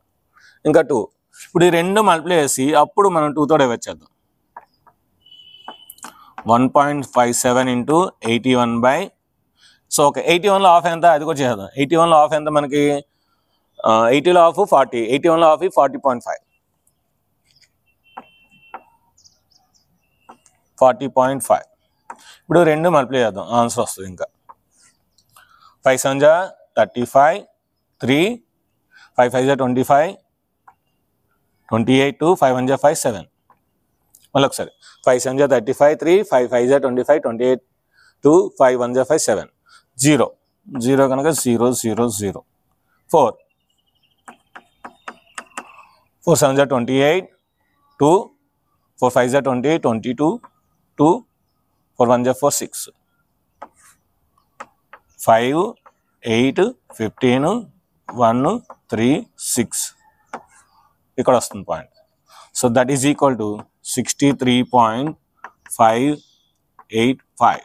ఇంకా 2. ఇప్పుడు ఈ రెండు మల్టిప్లై చేసి అప్పుడు మనం 2తో డివైడ్ చేద్దాం. 1.57 into 81 సో ఓకే 81లో హాఫ్ ఎంత అది కూడా చేద్దాం. 81లో హాఫ్ ఎంత మనకి 80లో హాఫ్ 40, 81లో హాఫ్ 40.5, 40.5. ఇప్పుడు రెండు మల్టిప్లై చేద్దాం, ఆన్సర్ వస్తుంది. ఇంకా 5 7s are 35, 3, 5 5s are 25, 28, 2, 5 1s are 5, 7. మళ్ళీ ఒకసారి 5 7s are 35, 3, 5 5s are 25, 28, 2, 5 1s are 5, 7. 0 0 కనుక 0 0 0. 4 4 7s are 28, 2, 4 5s are 20, 22, 2, 4 1s are 4, 6, 5 8 15 1 3 6 ఇక్కడ వస్తుంది point. So that is equal to 63.585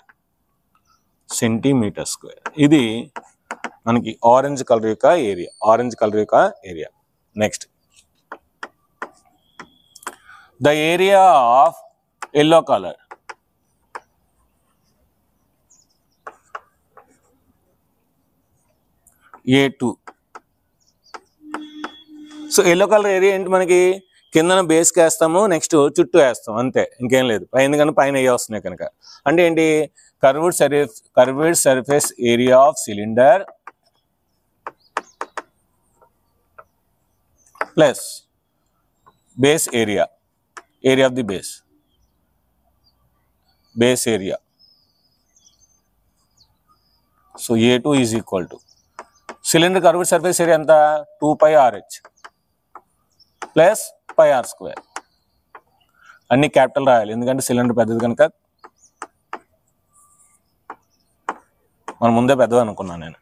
centimetre square. ఇది మనకి ఆరెంజ్ కలర్ యొక్క ఏరియా, ఆరెంజ్ కలర్ యొక్క area. Next the area of yellow colour. A2. So yellow colour area ఏంటి మనకి కిందన బేస్కి వేస్తాము, నెక్స్ట్ చుట్టూ వేస్తాం, అంతే, ఇంకేం లేదు. ఎందుకంటే పైన ఏ వస్తున్నాయి కనుక. అంటే ఏంటి curved surface area of cylinder plus base area, area of the base area. So A2 is equal to cylinder curved surface area ఎంత 2πRH ప్లస్ πr². అన్ని క్యాపిటల్ రాయాలి ఎందుకంటే సిలిండర్ పెద్దది కనుక. మనం ముందే పెద్దది అనుకున్నాను నేను.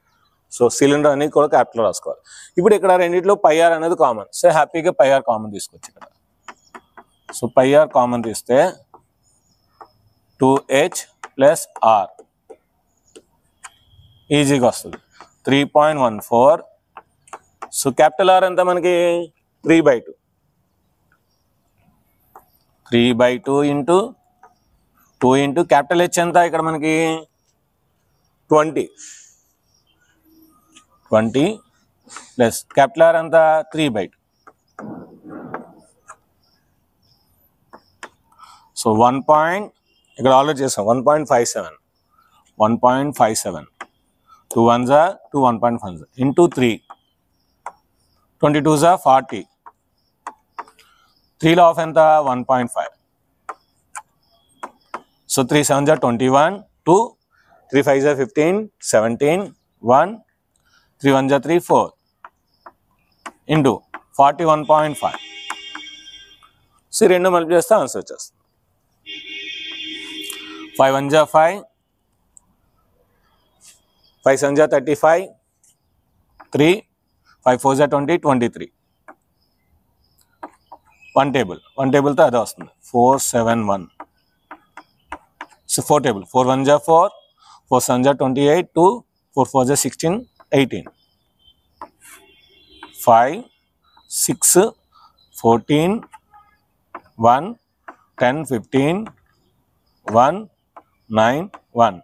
సో సిలిండర్ అనేది కూడా క్యాపిటల్ రాసుకోవాలి. ఇప్పుడు ఇక్కడ రెండిట్లో πr అనేది కామన్. సో హ్యాపీగా πr కామన్ తీసుకోవచ్చు ఇక్కడ. సో πr కామన్ తీస్తే 2h ప్లస్ r ఈజీగా వస్తుంది 3.14. సో క్యాపిటల్ R ఎంత మనకి 3/2, 3/2 ఇంటూ 2 ఇంటూ క్యాపిటల్ H ఎంత ఇక్కడ మనకి 20 ప్లస్ క్యాపిటల్ R ఎంత 3/2. సో 1 పాయింట్ ఇక్కడ ఆల్రెడీ చేసాం 1.57 2 1s are 2 1.5 into 3 22s are 40 3 of ఎంత 1.5 so 3 7s are 21 2 3 5s are 15 17 1 3 1s are 3 4 into 41.5 so రెండు మల్టిప్లై చేస్తే ఆన్సర్ వచ్చేస్తుంది 5 1s are 5 5 7s are 35 3 5 4s are 20 23 1 table తో అదే వస్తుంది 4 7 1 so 4 table 4 1s are 4 4 7s are 28 2 4 4s are 16 18 5 6 14 1 10 15 1 9 1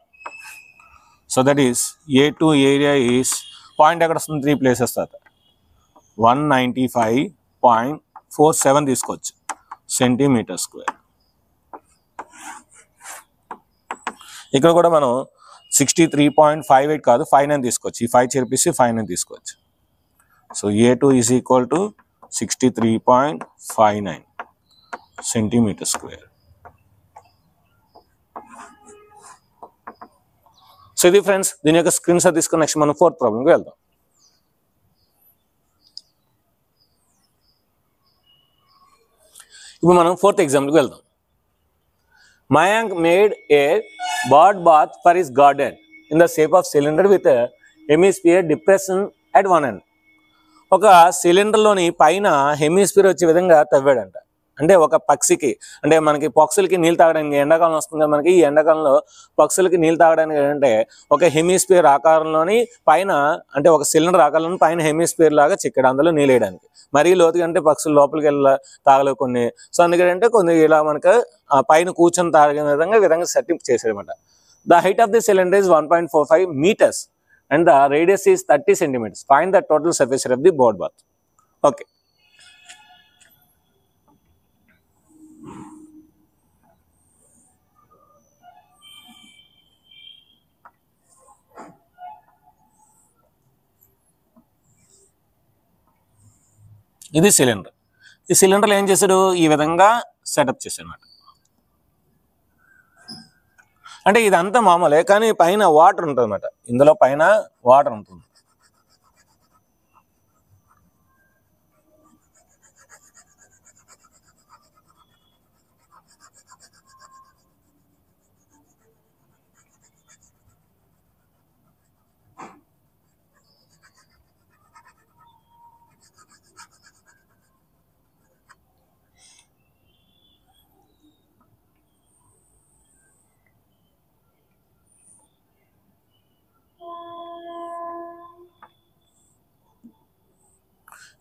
so that is A2 area is point ఎక్కడ వస్తుంది 3 places తర్వాత 195.47 తీసుకోవచ్చు సెంటీమీటర్ స్క్వేర్ ఇక్కడ కూడా మనం 63.58 కాదు 59 తీసుకోవచ్చు ఈ 5 చేర్పిసి 59 తీసుకోవచ్చు so A2 is equal to 63.59 centimetre square so ఇది ఫ్రెండ్స్ దీని యొక్క స్క్రీన్ షాట్ తీసుకుని నెక్స్ట్ మనం 4th ప్రాబ్లంకి వెళ్దాం ఇప్పుడు మనం 4th ఎగ్జాంపుల్కి వెళ్దాం Mayank made a bird bath for his garden in the shape of cylinder with a hemisphere depression at one end. ఒక సిలిండర్లోని పైన హెమిస్ఫియర్ వచ్చే విధంగా తవ్వాడంట అంటే ఒక పక్షికి అంటే మనకి పక్షులకి నీళ్ళు తాగడానికి ఎండాకాలం వస్తుంది కదా మనకి ఈ ఎండాకాలంలో పక్షులకి నీళ్ళు తాగడానికి ఏంటంటే ఒక హెమిస్ఫియర్ ఆకారంలోని పైన అంటే ఒక సిలిండర్ ఆకారంలో పైన హెమిస్ఫియర్ లాగా చిక్కాడు అందులో నీళ్ళు వేయడానికి మరీ లోతుగా అంటే పక్షులు లోపలికి తాగలేవు కొన్ని సో అందుకంటే కొన్ని ఇలా మనకు పైన కూర్చొని తాగే విధంగా సెట్టింగ్ చేశాడనమాట the height of the cylinder is 1.45 meters and the radius is 30 centimeters. Find the total surface area of the bird bath. Okay. ఇది సిలిండర్ ఈ సిలిండర్ ఏం చేశాడు ఈ విధంగా సెటప్ చేశాడు అంటే ఇదంతా మామూలే కానీ పైన వాటర్ ఉంటుంది అన్నమాట ఇందులో పైన వాటర్ ఉంటుంది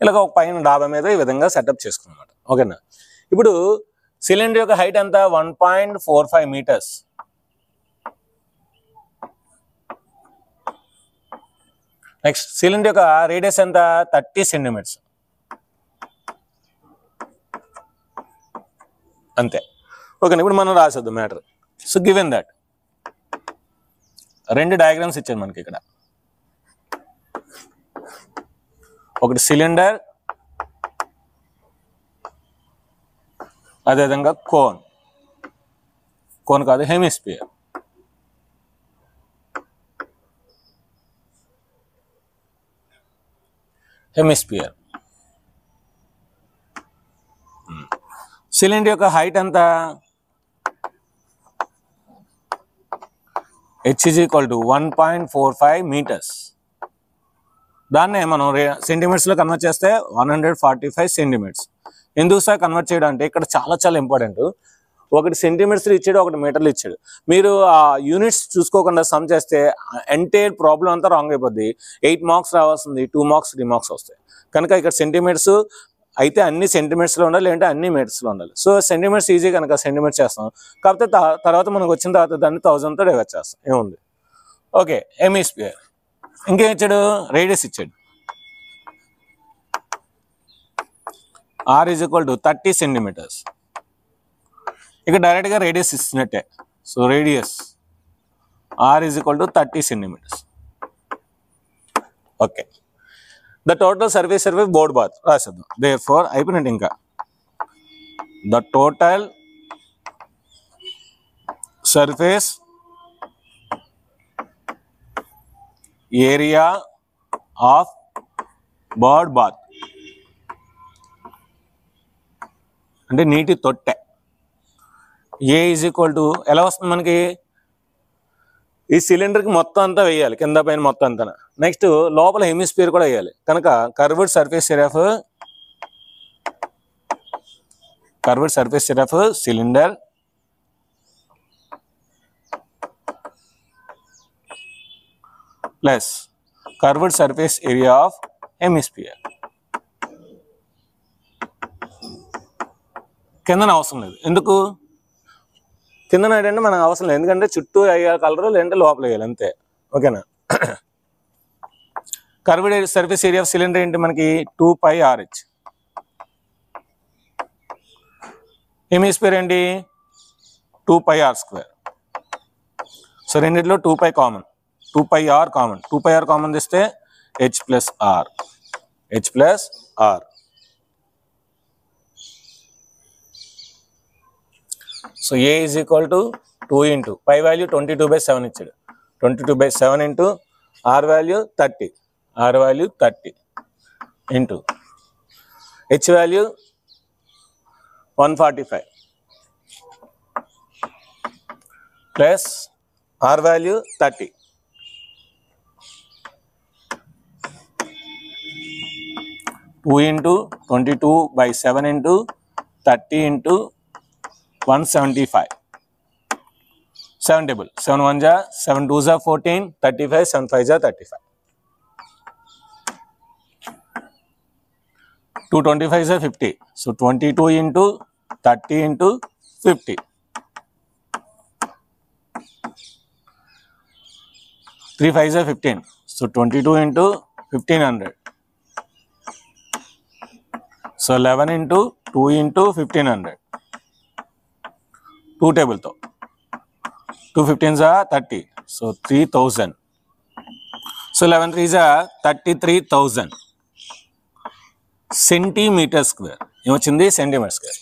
ఇలాగ ఒక పైన డాబా మీద ఈ విధంగా సెటప్ చేసుకున్నమాట ఓకేనా ఇప్పుడు సిలిండర్ యొక్క హైట్ ఎంత 1.45 meters నెక్స్ట్ సిలిండర్ యొక్క రేడియస్ ఎంత 30 centimeters అంతే ఓకేనా ఇప్పుడు మనం రాసేద్దాం మ్యాటర్ సో గివెన్ దట్ రెండు డయాగ్రామ్స్ ఇచ్చాను మనకి ఇక్కడ ఒకటి సిలిండర్ అదేవిధంగా కోన్ కాదు హెమిస్ఫియర్ సిలిండర్ యొక్క హైట్ ఎంత h is equal to 1.45 meters దాన్నే మనం సెంటీమీటర్స్లో కన్వర్ట్ చేస్తే 145 centimeters ఎందుకు సార్ కన్వర్ట్ చేయడం అంటే ఇక్కడ చాలా ఇంపార్టెంట్ ఒకటి సెంటీమీటర్స్లో ఇచ్చాడు ఒకటి మీటర్లు ఇచ్చాడు మీరు ఆ యూనిట్స్ చూసుకోకుండా సమ్ చేస్తే ఎంటైర్ ప్రాబ్లం అంతా రాంగ్ అయిపోద్ది 8 marks రావాల్సింది 2 marks 3 marks వస్తాయి కనుక ఇక్కడ సెంటీమీటర్స్ అయితే అన్ని సెంటీమీటర్స్లో ఉండాలి లేదంటే అన్ని మీటర్స్లో ఉండాలి సో సెంటీమీటర్స్ ఈజీ కనుక సెంటీమీటర్స్ చేస్తాం కాకపోతే తర్వాత మనకు వచ్చిన తర్వాత దాన్ని 1000తో డివైడ్ చేస్తాం ఏముంది ఓకే హెమిస్ఫియర్ ఇంకేం ఇచ్చాడు రేడియస్ ఇచ్చాడు r is equal to 30 centimeters ఇక డైరెక్ట్గా రేడియస్ ఇచ్చినట్టే. So radius r is equal to 30 centimeters. Okay, the total surface area bird bath రాసేద్దాం. దేర్ ఫోర్ అయిపోయినట్టు. ఇంకా the total surface area of bird bath అంటే నీటి తొట్టె. ఏ ఈజ్ ఈక్వల్ టు ఎలా వస్తుంది మనకి, ఈ సిలిండర్కి మొత్తం అంతా వేయాలి, కింద పైన మొత్తం అంతా. నెక్స్ట్ లోపల హెమిస్ఫియర్ కూడా వేయాలి. కనుక curved surface area of cylinder plus curved surface area of hemisphere. కిందన అవసరం లేదు. ఎందుకు కిందన ఏంటంటే మనకు అవసరం లేదు, ఎందుకంటే చుట్టూ వేయాలి కలర్, లేదంటే లోపల వేయాలి అంతే. ఓకేనా. Curved surface area of cylinder ఏంటి మనకి 2πRH. హెమిస్ఫియర్ ఏంటి 2πr². సో రెండిట్లో 2π common, 2πr common, 2πr common తెస్తే h+r. So A is equal to 2 into pi value 22/7 ఇచ్చాడు. 22/7 into r value 30 into h value 145 plus r value 30. Two into 22/7 into 30 into 175. 7 table. 7 1 ja 7 2 ja 14, 35, 7 5 ja 35. 2 25 ja 50. So 22 into 30 into 50. 3 5 ja 15. So 22 into 1500. So 11 into 2 into 1500. 2 table తో 2 15s are 30. So 3000. So 11 3s are 33,000 centimetre square. ఏమొచ్చింది centimetre square.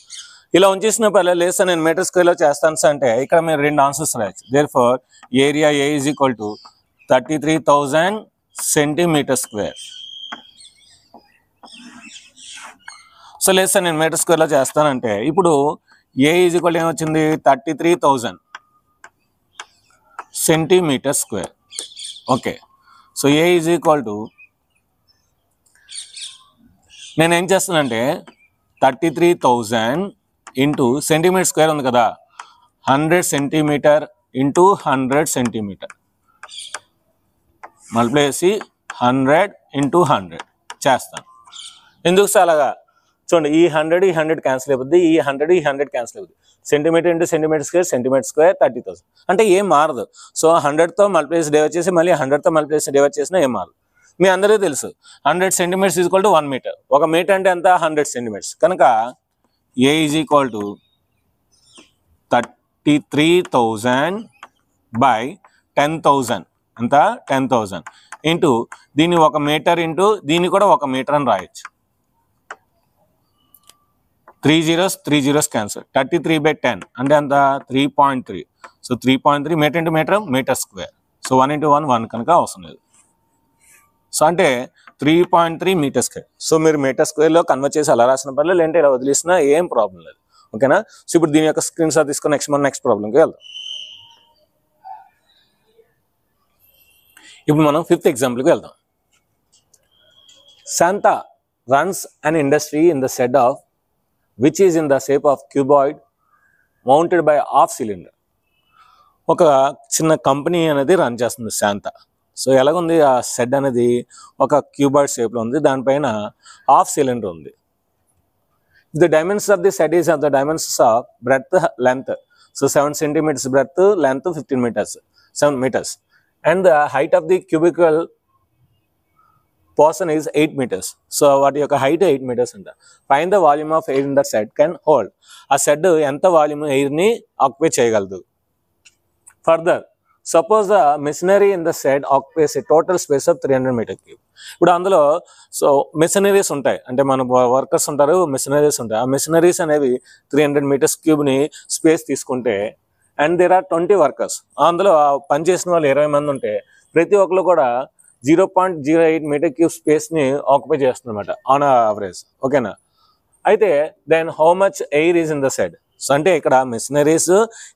ఇలా ఉంచేసిన పర్లేదు లేదు sir నేను metre స్క్వేర్లో చేస్తాను sir అంటే ఇక్కడ మీరు 2 ఆన్సర్స్ రాయొచ్చు. Therefore area A is equal to 33,000 centimetre square. So లేదు సార్ నేను మీటర్ స్క్వేర్లో చేస్తానంటే ఇప్పుడు A ఈజ్ ఈక్వల్ ఏమొచ్చింది 33,000 centimetre square. Okay, so A is equal to నేను ఏం చేస్తానంటే 33,000 ఇంటూ సెంటీమీటర్ స్క్వేర్ ఉంది కదా 100 సెంటీమీటర్ ఇంటూ 100 సెంటీమీటర్ మల్టిప్లై చేసి 100 ఇంటూ 100 చేస్తాను. ఎందుకు సార్ అలాగా చూడండి, ఈ 100 క్యాన్సిల్ అయిపోద్ది, ఈ 100 క్యాన్సిల్ అయిపోద్ది. సెంటీమీటర్ ఇంటూ సెంటీమీటర్ స్క్వేర్ 30,000 అంటే ఏం మారదు. సో 100తో మల్టిప్లై చేసి డివైడ్ చేసి మళ్ళీ 100తో మల్టిప్లై చేసి డివైడ్ చేసినా ఏం మారదు. మీ అందరికీ తెలుసు 100 centimetres is equal to 1 metre. 1 metre అంటే ఎంత 100 సెంటీమీటర్స్. కనుక A is equal to 33,000 by 10,000 ఎంత 10,000 ఇంటూ దీన్ని 1 మీటర్ ఇంటూ దీన్ని కూడా 1 మీటర్ అని రాయొచ్చు. 3 zeros క్యాన్సల్. 33/10 అంటే ఎంత 3.3. So 3.3 metre into metre square. So 1 into 1 కనుక అవసరం లేదు. సో అంటే 3.3 మీటర్ స్క్వేర్. సో మీరు మీటర్ స్క్వేర్లో కన్వర్ట్ చేసి అలా రాసిన పర్లేదు, లేదంటే ఇలా వదిలేసినా ఏం ప్రాబ్లం లేదు. ఓకేనా. సో ఇప్పుడు దీని యొక్క స్క్రీన్ షాట్ తీసుకొని నెక్స్ట్ ప్రాబ్లంకి వెళ్దాం. ఇప్పుడు మనం 5th ఎగ్జాంపుల్కి వెళ్దాం. Santa runs an industry in the shed of which is in the shape of cuboid mounted by half cylinder. ఒక చిన్న కంపెనీ అనేది రన్ చేస్తుంది శాంతా. సో ఎలాగుంది ఆ షెడ్ అనేది ఒక క్యూబాయిడ్ షేప్లో ఉంది, దానిపైన హాఫ్ సిలిండర్ ఉంది. The dimensions of the shed is of the dimensions of breadth length. So 7 centimeters breadth, length 15 meters, 7 meters. And the height of the cubicle person is 8 meters. So వాటి యొక్క height 8 meters అంట. Find the volume of air in the shed can hold. ఆ shed ఎంత volume ఎయిర్ని occupy చేయగలదు. Further suppose the machinery in the shed occupies a total space of 300 meter cube. ఇప్పుడు అందులో so machineries ఉంటాయి, అంటే మన workers ఉంటారు, మెషినరీస్ ఉంటాయి. ఆ మెషినరీస్ అనేవి 300 meters cube స్పేస్ తీసుకుంటే అండ్ దేర్ ఆర్ 20 workers. అందులో పనిచేసిన వాళ్ళు 20 మంది ఉంటే ప్రతి ఒక్కరు కూడా 0.08 meter cube స్పేస్ని ఆక్యుపై చేస్తుందన్నమాట ఆన్ యావరేజ్. ఓకేనా? అయితే then how much air is in the shed. So అంటే ఇక్కడ మెషినరీస్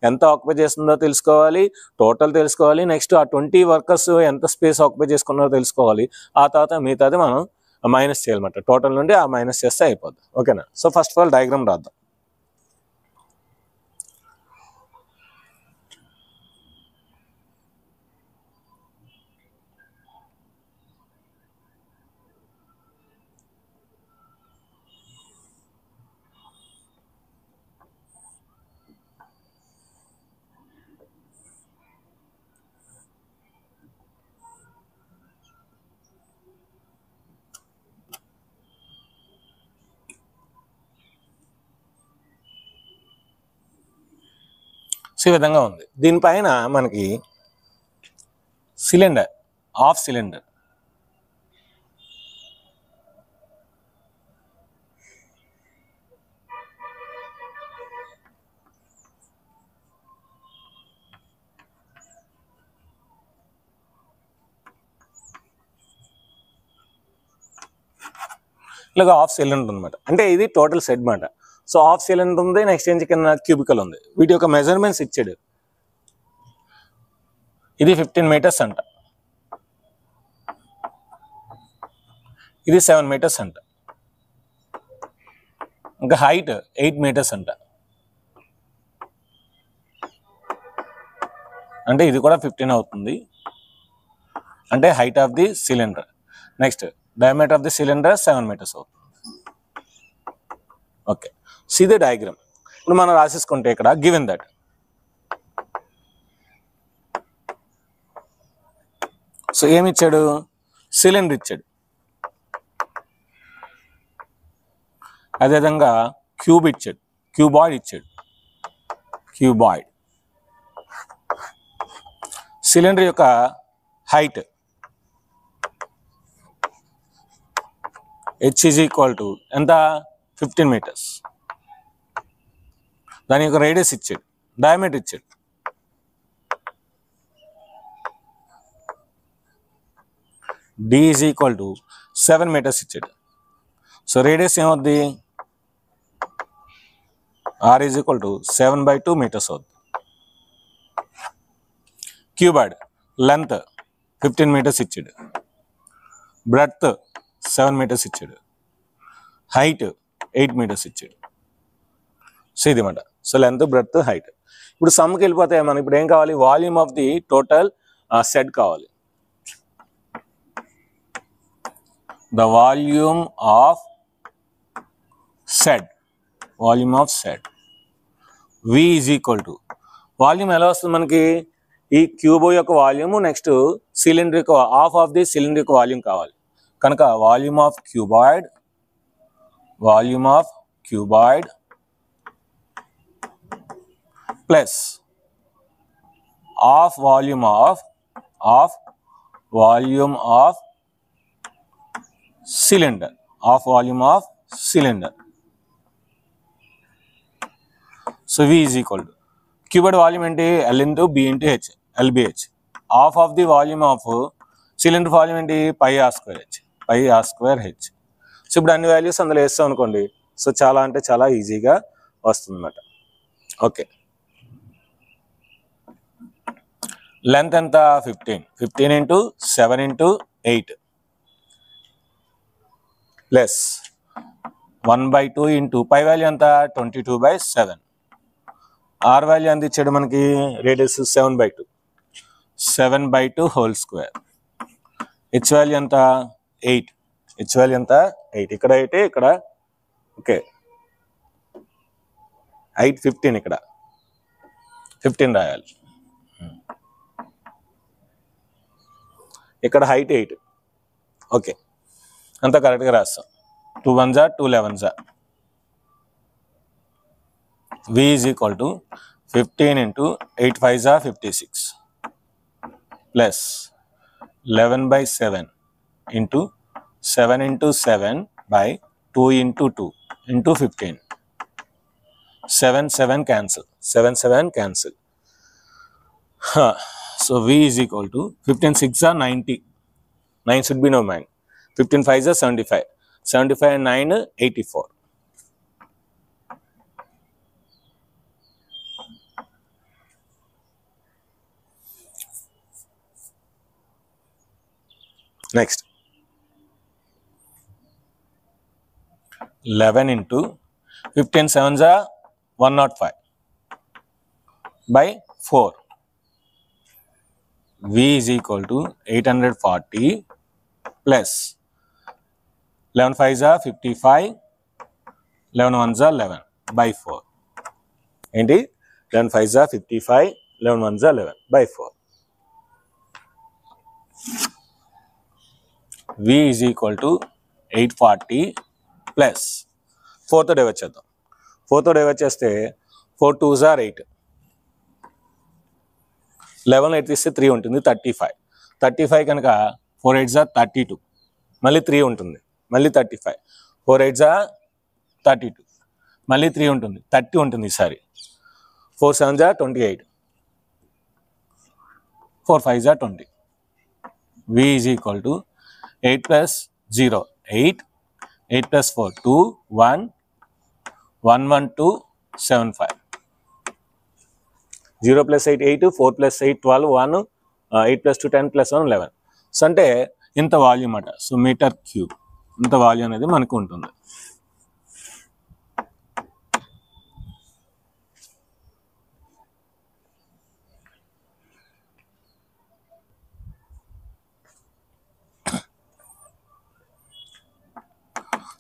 ఎంత ఆక్యుపై చేస్తుందో తెలుసుకోవాలి, టోటల్ తెలుసుకోవాలి, నెక్స్ట్ ఆ 20 workers ఎంత స్పేస్ ఆక్యుపై చేసుకున్నారో తెలుసుకోవాలి. ఆ తర్వాత మిగతాది మనం మైనస్ చేయాలన్నమాట. టోటల్ నుండి ఆ మైనస్ చేస్తే అయిపోద్ది. ఓకేనా? So first of all diagram రాద్దాం. ఈ విధంగా ఉంది. దీనిపైన మనకి సిలిండర్, హాఫ్ సిలిండర్, ఇలాగ హాఫ్ సిలిండర్ అనమాట. అంటే ఇది టోటల్ సెట్ అనమాట. సో హాఫ్ సిలిండర్ ఉంది, నెక్స్ట్ ఏంచి కింద క్యూబికల్ ఉంది. వీటి యొక్క మెజర్మెంట్స్ ఇచ్చాడు. ఇది 15 meters అంట, ఇది 7 meters అంట, ఇంకా హైట్ 8 meters అంట, అంటే ఇది కూడా 15 అవుతుంది, అంటే height of the cylinder. Next diameter of the cylinder 7 meters అవుతుంది. ఓకే, సీదే డయాగ్రామ్ ఇప్పుడు మనం రాసేసుకుంటే ఇక్కడ గివెన్ దట్ సో ఏమి ఇచ్చాడు, సిలిండర్ ఇచ్చాడు, అదేవిధంగా క్యూబ్ ఇచ్చాడు, క్యూబాయిడ్ ఇచ్చాడు, క్యూబాయిడ్. సిలిండర్ యొక్క height h is equal to ఎంత, 15 meters. దాని యొక్క రేడియస్ ఇచ్చాడు, డయామీటర్ ఇచ్చాడు, d is equal to 7 meters ఇచ్చాడు. సో రేడియస్ ఏమవుద్ది, r is equal to 7/2 meters అవుద్ది. క్యూబాయిడ్ లెంత్ 15 meters ఇచ్చాడు, బ్రెడ్త్ 7 meters ఇచ్చాడు, హైట్ 8 meters ఇచ్చాడు. సో ఇది మాట. సో లెంత్, బ్రెడ్త్, హైట్. ఇప్పుడు సమ్కి వెళ్ళిపోతే మనం ఇప్పుడు ఏం కావాలి, volume of the total set కావాలి. The volume of set, volume of set V is equal to, volume ఎలా వస్తుంది మనకి, ఈ క్యూబ్ యొక్క వాల్యూమ్ నెక్స్ట్ సిలిండర్ యొక్క హాఫ్ ఆఫ్ ది సిలిండర్ యొక్క వాల్యూమ్ కావాలి కనుక volume of cuboid, volume of cuboid plus half volume of cylinder, half volume of cylinder. So V is equal to cuboid volume ఏంటి, L into B into H, LBH. Half of the volume of cylinder volume ఏంటి, πr²H. So ఇప్పుడు అన్ని values అందులో వేస్తాం అనుకోండి, so చాలా అంటే చాలా ఈజీగా వస్తుంది అన్నమాట. ఓకే, లెంత్ ఎంత, 15 into 7 into 8 plus 1/2 into pi value ఎంత, 22/7. R వాల్యూ ఎంత ఇచ్చాడు మనకి, radius 7/2 whole square. H value ఎంత, 8. H వాల్యూ ఎంత, 8. ఇక్కడ 8, ఇక్కడ ఓకే హైట్ 15, ఇక్కడ 15 రాయాలి, ఇక్కడ హైట్ 8. ఓకే, అంతా కరెక్ట్గా రాస్తాం. 2 1s 2 11s. V is equal to 15 into 8 5s 56 plus 11 by 7 into 7 into 7 by 2 into 2 into 15. 7 7 cancel. 7 7 cancel. So V is equal to 15 6 are 90. 9 should be no mind. 15 5s are 75. 75 and 9 84. Next, 11 into 15 7s are 105 by 4. V is equal to 840 plus 11 5s are 55, 11 1s are 11 by 4. ఏంటి 11 5s are 55, 11 1s are 11 by 4. V is equal to 840 plus 4తో divide చేద్దాం. 4తో divide చేస్తే 4 2s are 8. 11 8 తీస్తే 3 ఉంటుంది 35. 35 కనుక 4 8s are 32. మళ్ళీ 3 ఉంటుంది మళ్ళీ 35. 4 8s are 32. మళ్ళీ 3 ఉంటుంది 30 ఉంటుంది ఈసారి. 4 7s are 28. 4 5s are 20. V is equal to 8 plus 0 8, 8 plus 4 2 1, 1 1 2 7 5. 0 plus 8 8, 4 plus 8 12 1, 8 plus 2 10 plus 1 11. So అంటే ఇంత వాల్యూమ్ అట. సో మీటర్ క్యూబ్ ఇంత వాల్యూమ్ అనేది మనకు ఉంటుంది.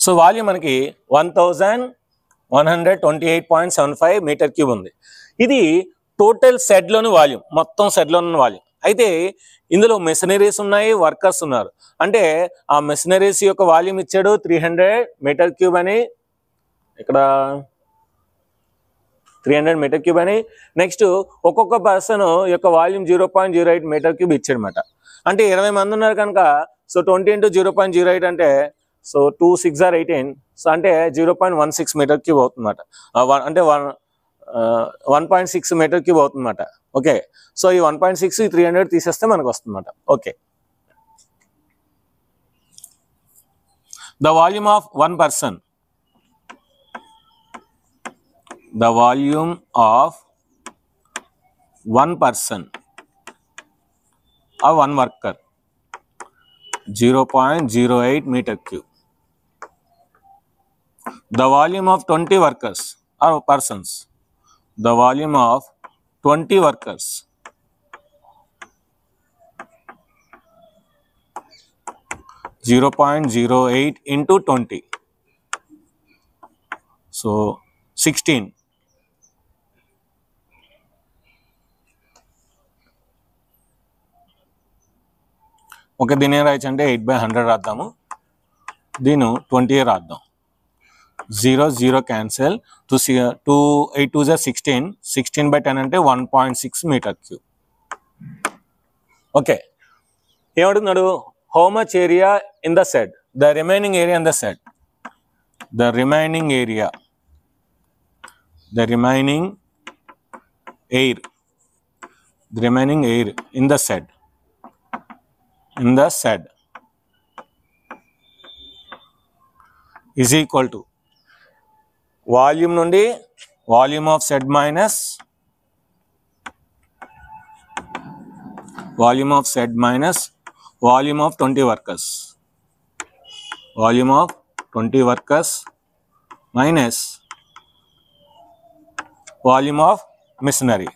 సో వాల్యూమ్ మనకి 1128.75 మీటర్ క్యూబ్ ఉంది. ఇది టోటల్ సెడ్లోని వాల్యూమ్, మొత్తం సెడ్లోని వాల్యూమ్. అయితే ఇందులో మెషినరీస్ ఉన్నాయి, వర్కర్స్ ఉన్నారు. అంటే ఆ మెషినరీస్ యొక్క వాల్యూమ్ ఇచ్చాడు 300 మీటర్ క్యూబ్ అని, ఇక్కడ 300 మీటర్ క్యూబ్ అని. నెక్స్ట్ ఒక్కొక్క పర్సన్ యొక్క వాల్యూమ్ 0.08 మీటర్ క్యూబ్ ఇచ్చాడు అనమాట. అంటే 20 మంది ఉన్నారు కనుక సో 20 into 0.08 అంటే సో 2 6 are 18. సో అంటే 0.16 మీటర్ క్యూబ్ అవుతుందన్నమాట. అంటే 1.6 మీటర్ క్యూబ్ అవుతుందన్నమాట. ఓకే, సో ఈ 1.6 300 తీసేస్తే మనకు వస్తుందన్నమాట. Okay, the volume of one person, the volume of one person or one worker 0.08 meter cube. The volume of 20 workers or persons, the volume of 20 workers 0.08 into 20, so 16. Okay, దీని ఏం రాయచ్చు అంటే 8/100 రాద్దాము, దీని 20 రాద్దాం. 0 0 క్యాన్సల్, 2 8 2 16, 16/10 అంటే 1.6 మీటర్ క్యూబ్. ఓకే, ఏమడుగుతున్నాడు? How much area in the shed, the remaining area in the shed, the remaining area, the remaining air, the remaining air in the shed, in the shed is equal to volume నుండి volume of shed minus volume of shed minus volume of 20 workers, volume of 20 workers minus volume of machinery,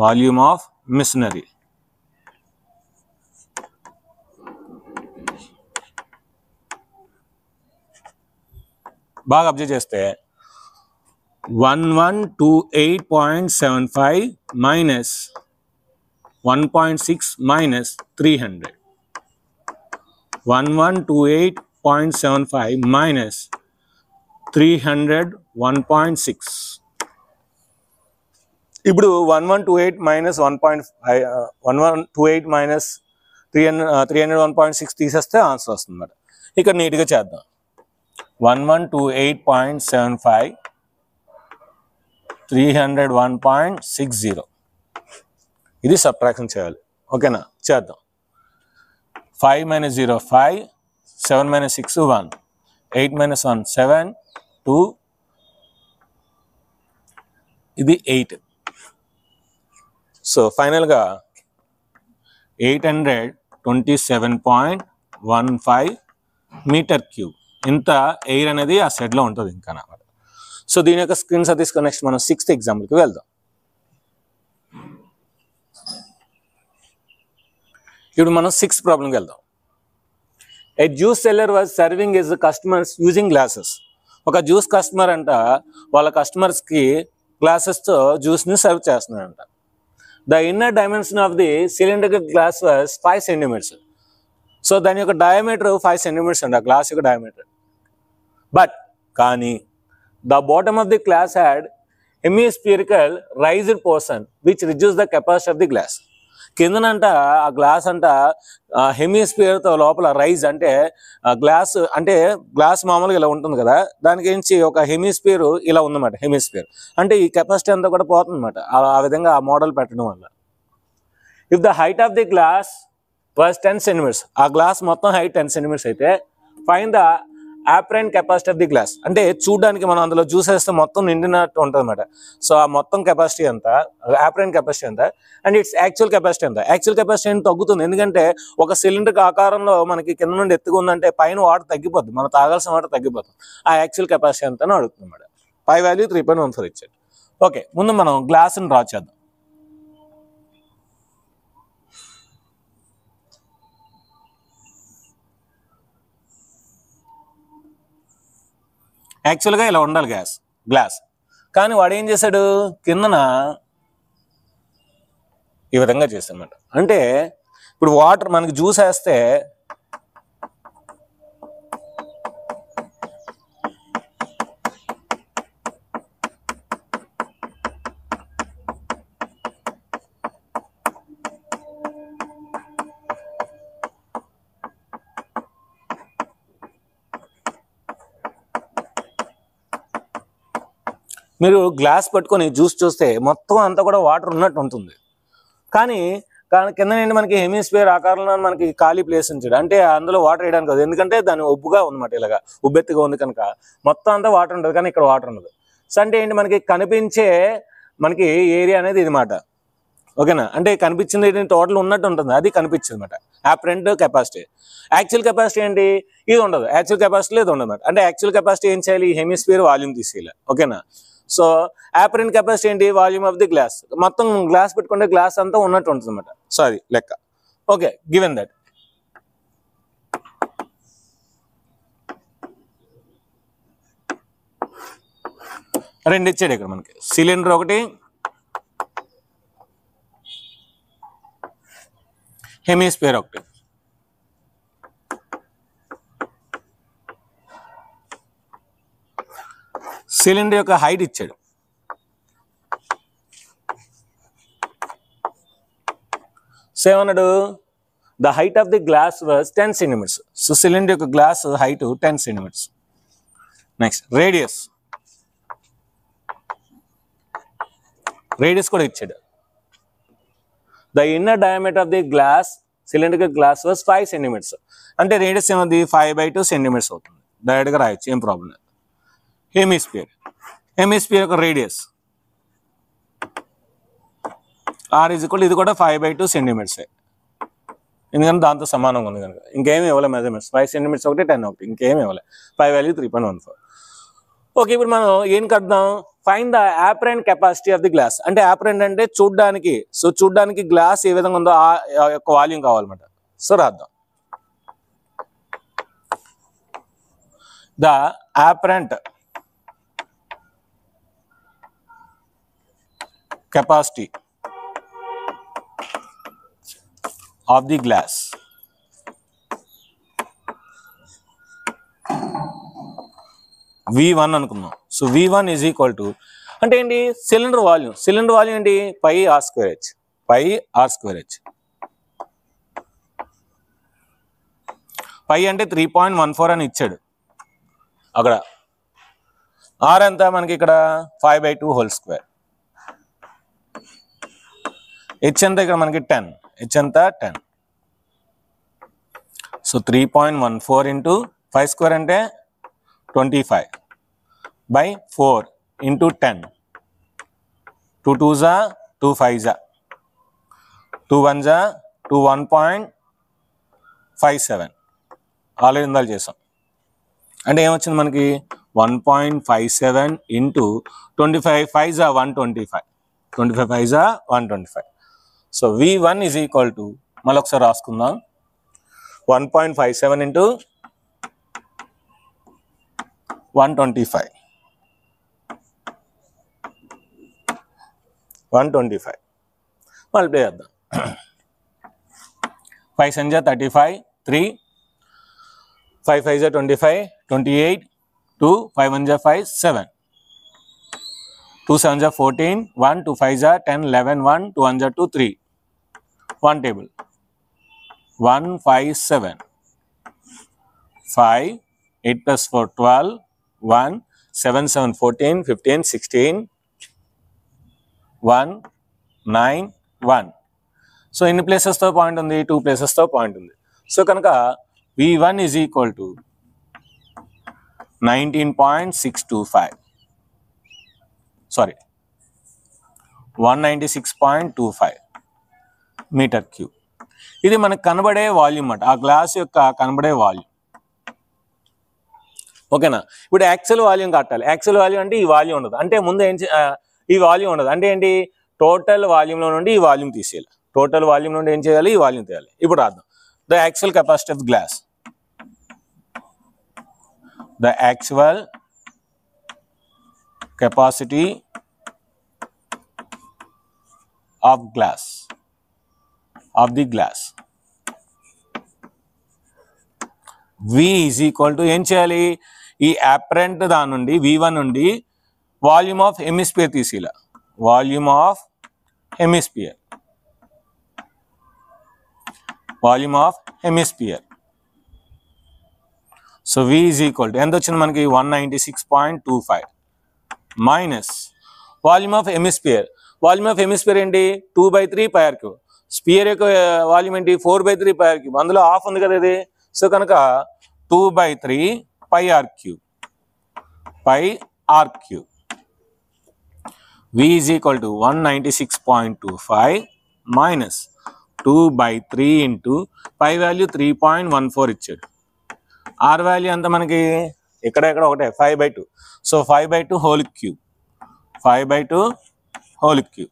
volume of machinery. బాగా observe చేస్తే 1128.75 minus 1.6 minus 300. 1128.75 minus 300 1.6. ఇప్పుడు 1128 minus 1.5 1128 minus 301.6 తీసేస్తే answer వస్తుంది అన్నమాట. ఇక్కడ నీట్గా చేద్దాం. 1128.75 301.60 ఇది సబ్ట్రాక్షన్ చేయాలి. ఓకేనా, చేద్దాం. 5 minus 0 5, 7 minus 6 1, 8 minus 1 7, 2, ఇది 8. సో ఫైనల్గా 827.15 మీటర్ క్యూబ్ ఇంత ఎయిర్ అనేది ఆ సెట్లో ఉంటుంది ఇంకా అన్నమాట. సో దీని యొక్క స్క్రీన్ షాట్ తీసుకొని నెక్స్ట్ మనం 6th ఎగ్జాంపుల్కి వెళ్దాం. ఇప్పుడు మనం 6th ప్రాబ్లంకి వెళ్దాం. A juice seller was serving his customers using glasses. ఒక జ్యూస్ కస్టమర్ అంట వాళ్ళ కస్టమర్స్కి గ్లాసెస్తో జ్యూస్ని సర్వ్ చేస్తున్నారంట. The inner dimension of the cylinder glass was 5 centimeters. So దాని యొక్క డయామీటర్ 5 centimeters అంట, గ్లాస్ యొక్క డయామీటర్. బట్ కానీ the bottom of the glass had hemispherical raised portion which reduce the capacity of the glass. కిందనంట ఆ glass అంట హెమిస్పియర్తో లోపల rise అంటే గ్లాస్ అంటే గ్లాస్ మామూలుగా ఇలా ఉంటుంది కదా, దానికి నుంచి ఒక హెమిస్పియర్ ఇలా ఉందన్నమాట. హెమిస్పియర్ అంటే ఈ కెపాసిటీ అంతా కూడా పోతుంది అనమాట. ఆ విధంగా ఆ మోడల్ పెట్టడం వల్ల. If the height of the glass was 10 centimeters, ఆ గ్లాస్ మొత్తం హైట్ 10 centimeters అయితే find the apparent capacity of the glass. అంటే చూడడానికి మనం అందులో జ్యూస్ వేస్తే మొత్తం నిండినట్టు ఉంటుంది అనమాట. సో ఆ మొత్తం కెపాసిటీ ఎంత, అపరెంట్ కెపాసిటీ ఎంత, అండ్ ఇట్స్ యాక్చువల్ కెపాసిటీ ఎంత. యాక్చువల్ కెపాసిటీ ఏంటి తగ్గుతుంది, ఎందుకంటే ఒక సిలిండర్ ఆకారంలో మనకి కింద నుండి ఎత్తుగా ఉందంటే పైన వాటర్ తగ్గిపోద్ది, మనం తాగాల్సిన వాటర్ తగ్గిపోతుంది. ఆ యాక్చువల్ కెపాసిటీ ఎంత అని అడుగుతుంది అనమాట. పై వాల్యూ 3.14 ఇచ్చాడు. ఓకే, ముందు మనం గ్లాస్ని డ్రా చేద్దాం. యాక్చువల్గా ఇలా ఉండాలి గ్లాస్, కానీ వాడు ఏం చేశాడు, కిందన ఈ విధంగా చేశాడు అనమాట. అంటే ఇప్పుడు వాటర్ మనకి జ్యూస్ వేస్తే మీరు గ్లాస్ పట్టుకొని జ్యూస్ చూస్తే మొత్తం అంతా కూడా వాటర్ ఉన్నట్టు ఉంటుంది. కానీ కింద నుండి మనకి హెమిస్పియర్ ఆకారంలో మనకి ఖాళీ ప్లేస్ ఉంచాడు, అంటే అందులో వాటర్ వేయడానికి కాదు, ఎందుకంటే దాని ఉబ్బుగా ఉందన్నమాట. ఇలాగా ఉబ్బెత్తుగా ఉంది కనుక మొత్తం అంతా వాటర్ ఉంటుంది, కానీ ఇక్కడ వాటర్ ఉండదు. సో అంటే ఏంటి, మనకి కనిపించే మనకి ఏరియా అనేది ఇది మాట. ఓకేనా, అంటే కనిపించింది టోటల్ ఉన్నట్టు ఉంటుంది, అది కనిపించింది అనమాట అపరెంట్ కెపాసిటీ. యాక్చువల్ కెపాసిటీ ఏంటి, ఇది ఉండదు. యాక్చువల్ కెపాసిటీ ఇది ఉండదు అనమాట. అంటే యాక్చువల్ కెపాసిటీ ఏం చేయాలి, హెమిస్పియర్ వాల్యూమ్ తీసేయాలి. ఓకేనా, సో అపరెంట్ కెపాసిటీ ఏంటి, వాల్యూమ్ ఆఫ్ ది గ్లాస్. మొత్తం గ్లాస్ పెట్టుకుంటే గ్లాస్ అంతా ఉన్నట్టు ఉంటుంది అనమాట. సో అది లెక్క. ఓకే, గివెన్ దట్ రెండు ఇచ్చాడు ఇక్కడ మనకి. సిలిండర్ ఒకటి, హెమిస్పియర్ ఒకటి. సిలిండర్ యొక్క హైట్ ఇచ్చాడు. ఏమన్నాడు, the height of the glass was 10 centimeters. So cylinder యొక్క glass height 10 centimeters. Next radius కూడా ఇచ్చాడు. The inner diameter of the glass cylinder glass was 5 centimeters. అంటే రేడియస్ ఏమవుతుంది, 5/2 centimeters అవుతుంది. డైరెక్ట్గా రాయొచ్చు, ఏం ప్రాబ్లం లేదు. హెమిస్పియర్ యొక్క రేడియస్ ఆర్ ఈజ్ ఈక్వల్, ఇది కూడా 5/2 centimeters, ఎందుకంటే దాంతో సమానంగా ఉంది కనుక. ఇంకేమి ఇవ్వలే మెజర్మెంట్స్. 5 centimeters ఒకటి, 10 ఒకటి, ఇంకేమి ఇవ్వలే. పై వాల్యూ 3.14. ఓకే, ఇప్పుడు మనం ఏం కడదాం, find the apparent capacity of the glass. అంటే అపరెంట్ అంటే చూడ్డానికి, సో చూడ్డానికి గ్లాస్ ఏ విధంగా ఉందో ఆ యొక్క వాల్యూమ్ కావాలన్నమాట. సో రాద్దాం. The apparent capacity of the glass V1 అనుకుందాం. So V1 is equal to అంటే ఏంటి సిలిండర్ వాల్యూమ్ ఏంటి పై ఆర్ స్క్వేర్ హెచ్ పై అంటే 3.14 అని ఇచ్చాడు అక్కడ. ఆర్ ఎంత మనకి ఇక్కడ 5/2 హోల్ స్క్వేర్. హెచ్ ఎంత ఇక్కడ మనకి 10. హెచ్ ఎంత 10. సో 3.14 ఇంటూ 5 స్క్వేర్ అంటే 25/4 into 10. 2 2s 2 5s 2 1s 2 1.57 already ఇందాలు చేసాం. అంటే ఏమొచ్చింది మనకి 1.57 into 25 5s 125. 25 5s 125. So V1 is equal to మళ్ళీ ఒకసారి రాసుకుందాం. 1.57 ఇంటూ 125. 125 మల్టిప్లై చేద్దాం. 5 7 35 3 5 5 25 28 2 5 1 5 7 2 7 14 1 2 5 10 11 1 2 1 2 3 1 table 1 5 7 5 8 plus 4 12 1 7 7 14 15 16 1 9 1. సో ఎన్ని ప్లేసెస్తో పాయింట్ ఉంది 2 ప్లేసెస్తో పాయింట్ ఉంది. సో కనుక V1 is equal to 19.625 sorry 196.25 metre cube. ఇది మనకు కనబడే వాల్యూమ్ అన్నమాట, ఆ గ్లాస్ యొక్క కనబడే వాల్యూమ్. ఓకేనా. ఇప్పుడు యాక్చువల్ వాల్యూమ్ కట్టాలి. యాక్చువల్ వాల్యూమ్ అంటే ఈ వాల్యూమ్ ఉండదు. అంటే ముందు ఈ వాల్యూమ్ ఉండదు. అంటే ఏంటి టోటల్ వాల్యూమ్లో నుండి ఈ వాల్యూమ్ తీసేయాలి. టోటల్ వాల్యూమ్ నుండి ఏం చేయాలి ఈ వాల్యూమ్ తీయాలి. ఇప్పుడు రాద్దాం. The actual capacity of glass. The actual capacity of glass of the glass V is equal to ఏం చేయాలి ఈ అపరెంట్ దాని నుండి V1 నుండి వాల్యూమ్ ఆఫ్ హెమిస్పియర్ తీసేయాలి. Volume of hemisphere so V is equal to ఎంత వచ్చింది మనకి 196.25 minus volume of hemisphere. Volume of hemisphere ఏంటి 2/3 πr క్యూబ్. స్పియర్ యొక్క వాల్యూమ్ ఏంటి 4/3 πr క్యూబ్. అందులో హాఫ్ ఉంది కదా ఇది. సో కనుక 2/3 πr cube V is equal to 196.25 minus 2/3 into pi value 3.14 ఇచ్చాడు. ఆర్ వాల్యూ అంత మనకి ఇక్కడ ఒకటే 5/2. So 5/2 whole cube. 5/2 whole cube.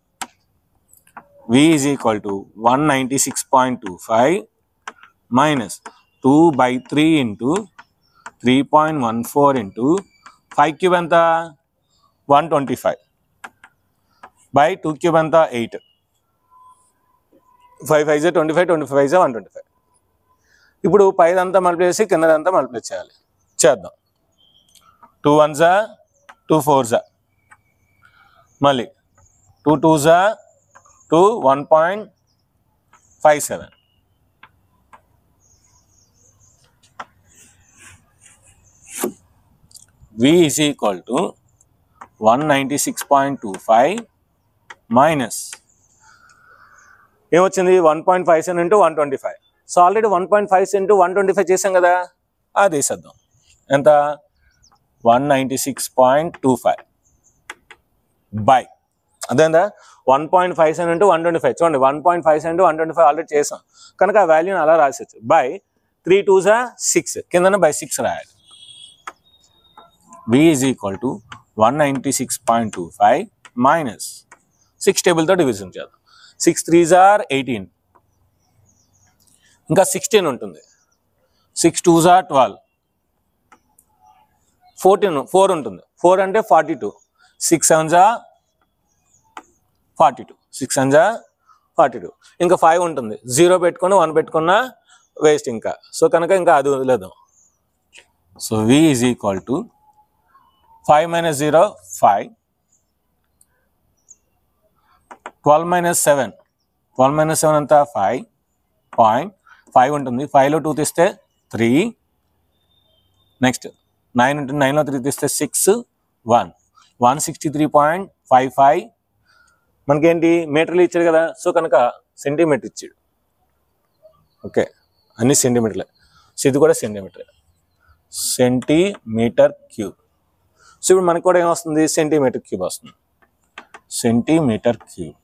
V is equal to 196.25 minus 2/3 into 3.14 into 5 cube ఎంత 125 బై 2 క్యూబ్ ఎంత 8. 5 5 25 25 5 125. ఇప్పుడు పైదంతా మల్టిప్లై చేసి కిందదంతా మల్టిప్లై చేయాలి. చేద్దాం. 2 1s 2 4s మళ్ళీ 2 2s 2 1.57 V is equal to 196.25 minus ఏమొచ్చింది 1.57 ఇంటూ 125. సో ఆల్రెడీ 1.5 ఇంటూ 125 చేసాం కదా, అది వేసేద్దాం. ఎంత 196.25 బై అదేందా 1.57 ఇంటూ 125. చూడండి 1.57 ఇంటూ 125 ఆల్రెడీ చేసాం కనుక ఆ వాల్యూని అలా రాసేచ్చు. బై 3 2s 6 కిందన బై 6 రాయాలి. V is equal to 196.25 minus 6 టేబుల్తో డివిజన్ చేద్దాం. 6 3s 18 ఇంకా 16 ఉంటుంది. 6 2s 12 14 4 ఉంటుంది. 4 అంటే 42. 6 7s 42. 6 7s 42. ఇంకా 5 ఉంటుంది. 0 పెట్టుకుని 1 పెట్టుకున్నా వేస్ట్ ఇంకా. సో కనుక ఇంకా అది వదిలేద్దాం. So V is equal to 5 minus 0, 5. 12 minus 7. 12 minus 7 అంతా 5.5 ఉంటుంది. 5లో 2 తీస్తే 3. నెక్స్ట్ 9 ఉంటుంది. 9లో 3 తీస్తే 6, 1. 163.55. మనకేంటి మీటర్లు ఇచ్చాడు కదా, సో కనుక సెంటీమీటర్ ఇచ్చాడు. ఓకే, అన్ని సెంటీమీటర్లే. సో ఇది కూడా సెంటీమీటర్, సెంటీమీటర్ క్యూబ్. సో ఇప్పుడు మనకు కూడా ఏమొస్తుంది, సెంటీమీటర్ క్యూబ్ వస్తుంది. Centimetre cube.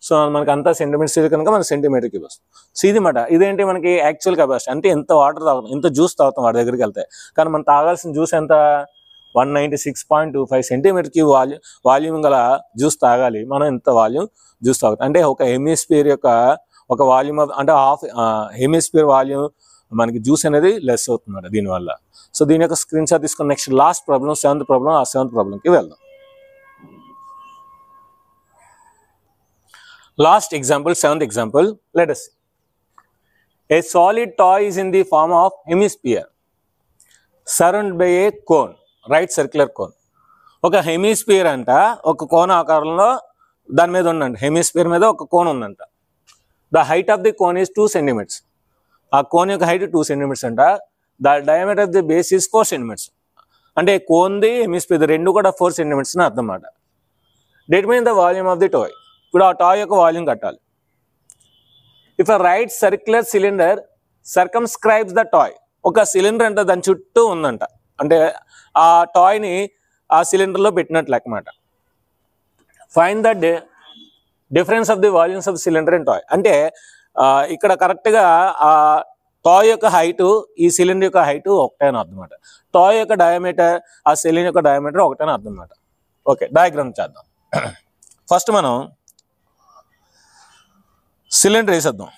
సో మనకి అంతా సెంటీమీటర్స్ కనుక మనకి సెంటీమీటర్ క్యూబ్ వస్తుంది. సో ఇది మాట, ఇదేంటి మనకి యాక్చువల్ కెపాసిటీ, అంటే ఎంత వాటర్ తాగుతాం, ఎంత జ్యూస్ తాగుతాం వాడి దగ్గరికి వెళ్తే. కానీ మనం తాగాల్సిన జ్యూస్ ఎంత, 196.25 సెంటీమీటర్ క్యూబ్ వాల్యూమ్ గల జ్యూస్ తాగాలి. మనం ఎంత వాల్యూమ్ జ్యూస్ తాగుతాం అంటే ఒక హెమిస్ఫియర్ యొక్క ఒక వాల్యూమ్ అంటే హాఫ్ హెమిస్ఫియర్ వాల్యూమ్ మనకి జ్యూస్ అనేది లెస్ అవుతుంది దీనివల్ల. సో దీని యొక్క స్క్రీన్ షాట్ తీసుకుని next last problem, 7th problem. ఆ 7th ప్రాబ్లంకి వెళ్దాం. Last example, 7th example. Let us see. A solid toy is in the form of hemisphere surrounded by a cone, right circular cone. ఒక hemisphere అంట ఒక cone ఆకారంలో దాని మీద ఉందంట. హెమిస్ఫియర్ మీద ఒక కోన్ ఉందంట. The height of the cone is 2 centimeters. ఆ కోన్ యొక్క హైట్ 2 centimeters అంట. The diameter of the base is 4 centimeters. అంటే కోన్ది హెమిస్ఫియర్ రెండు కూడా 4 centimeters అని అర్థం అన్నమాట. Determine the volume of the toy. ఇప్పుడు ఆ టాయ్ యొక్క వాల్యూమ్ కట్టాలి. If a right circular cylinder circumscribes the toy. ఒక సిలిండర్ అంటే దాని చుట్టూ ఉందంట, అంటే ఆ టాయ్ని ఆ సిలిండర్లో పెట్టినట్లు అన్నమాట. Find the difference of the volumes of cylinder and toy. అంటే ఇక్కడ కరెక్ట్గా ఆ టాయ్ యొక్క హైటు ఈ సిలిండర్ యొక్క హైటు ఒకటే అని అర్థం అన్నమాట. టాయ్ యొక్క డయామీటర్ ఆ సిలిండర్ యొక్క డయామీటర్ ఒకటే అని అర్థం అన్నమాట. ఓకే, డయాగ్రామ్ చేద్దాం. ఫస్ట్ మనం సిలిండర్ వేసేద్దాం.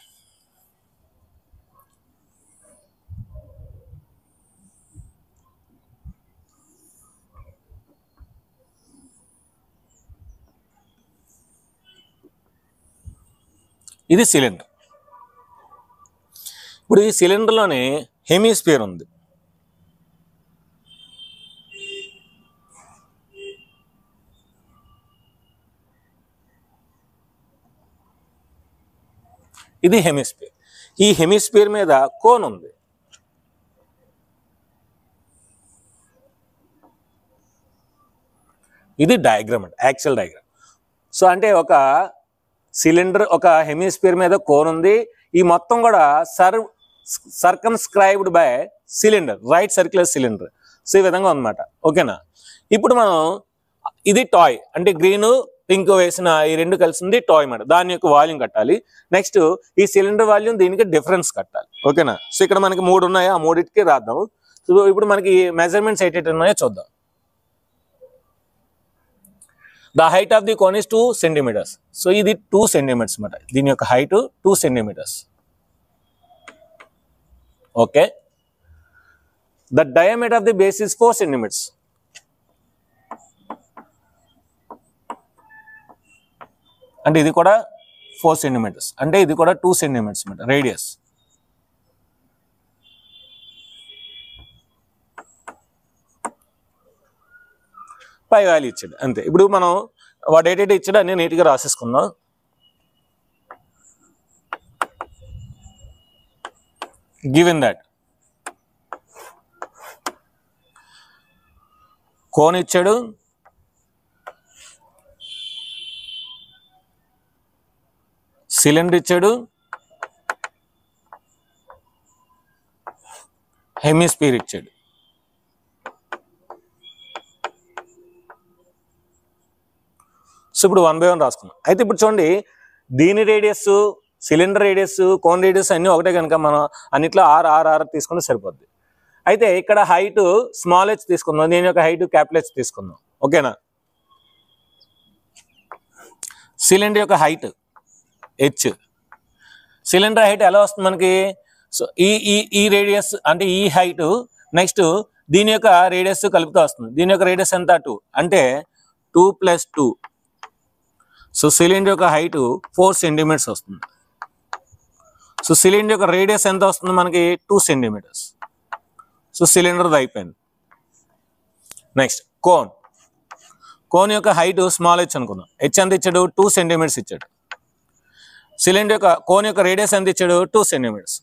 ఇది సిలిండర్. ఇప్పుడు ఈ సిలిండర్లోనే హెమిస్ఫియర్ ఉంది. ఇది హెమిస్ఫియర్. ఈ హెమిస్ఫియర్ మీద కోన్ ఉంది. ఇది డయాగ్రామ్ అంటే యాక్చువల్ డయాగ్రామ్. సో అంటే ఒక సిలిండర్ ఒక హెమిస్ఫియర్ మీద కోన్ ఉంది. ఈ మొత్తం కూడా circumscribed by cylinder, right circular cylinder. So ఈ విధంగా ఉందన్నమాట. ఓకేనా. ఇప్పుడు మనం ఇది టాయ్ అంటే గ్రీన్ పింక్ వేసిన ఈ రెండు కలిసింది టాయ్ అన్నమాట. దాని యొక్క వాల్యూమ్ కట్టాలి. నెక్స్ట్ ఈ సిలిండర్ వాల్యూమ్ దీనికి డిఫరెన్స్ కట్టాలి. ఓకేనా. సో ఇక్కడ మనకి 3 ఉన్నాయి, ఆ 3కి రాద్దాం. సో ఇప్పుడు మనకి మెజర్మెంట్స్ ఎయిట్ ఉన్నాయో చూద్దాం. The height of the cone is 2 centimeters. So ఇది 2 centimeters అన్నమాట. దీని యొక్క height 2 centimeters. Okay. The diameter of the base is 4 centimeters. అంటే ఇది కూడా 4 centimeters. అంటే ఇది కూడా 2 centimeters అన్నమాట రేడియస్. పై వాల్యూ ఇచ్చాడు అంతే. ఇప్పుడు మనం వాడు ఏటైతే ఇచ్చాడో అన్నీ నీట్గా రాసేసుకుందాం. గివెన్ దట్ కోన్ ఇచ్చాడు, సిలిండర్ ఇచ్చాడు, హెమిస్ఫియర్ ఇచ్చాడు. సో ఇప్పుడు 1 by 1 రాసుకున్నాం. అయితే ఇప్పుడు చూడండి, దీని radius, cylinder radius, cone radius అన్నీ ఒకటే కనుక మనం అన్నిట్లో R తీసుకుంటే సరిపోద్ది. అయితే ఇక్కడ హైట్ స్మాల్ h తీసుకుందాం, దీని యొక్క హైట్ క్యాపిటల్ H తీసుకుందాం. ఓకేనా. సిలిండర్ యొక్క హైట్ h, సిలిండర్ హైట్ ఎలా వస్తుంది మనకి. సో ఈ రేడియస్ అంటే ఈ హైట్ నెక్స్ట్ దీని యొక్క రేడియస్ కలుపుతూ వస్తుంది. దీని యొక్క రేడియస్ ఎంత 2 అంటే 2 + 2. సో సిలిండర్ యొక్క హైట్ 4 centimeters వస్తుంది. సో సిలిండర్ యొక్క రేడియస్ ఎంత వస్తుంది మనకి 2 సెంటీమీటర్స్. సో సిలిండర్ అయిపోయింది. నెక్స్ట్ కోన్ యొక్క హైట్ స్మాల్ హెచ్ అనుకుందాం. హెచ్ ఎంత ఇచ్చాడు? 2 సెంటీమీటర్స్ ఇచ్చాడు. సిలిండర్ యొక్క కోన్ యొక్క రేడియస్ ఎంత ఇచ్చాడు? 2 సెంటీమీటర్స్.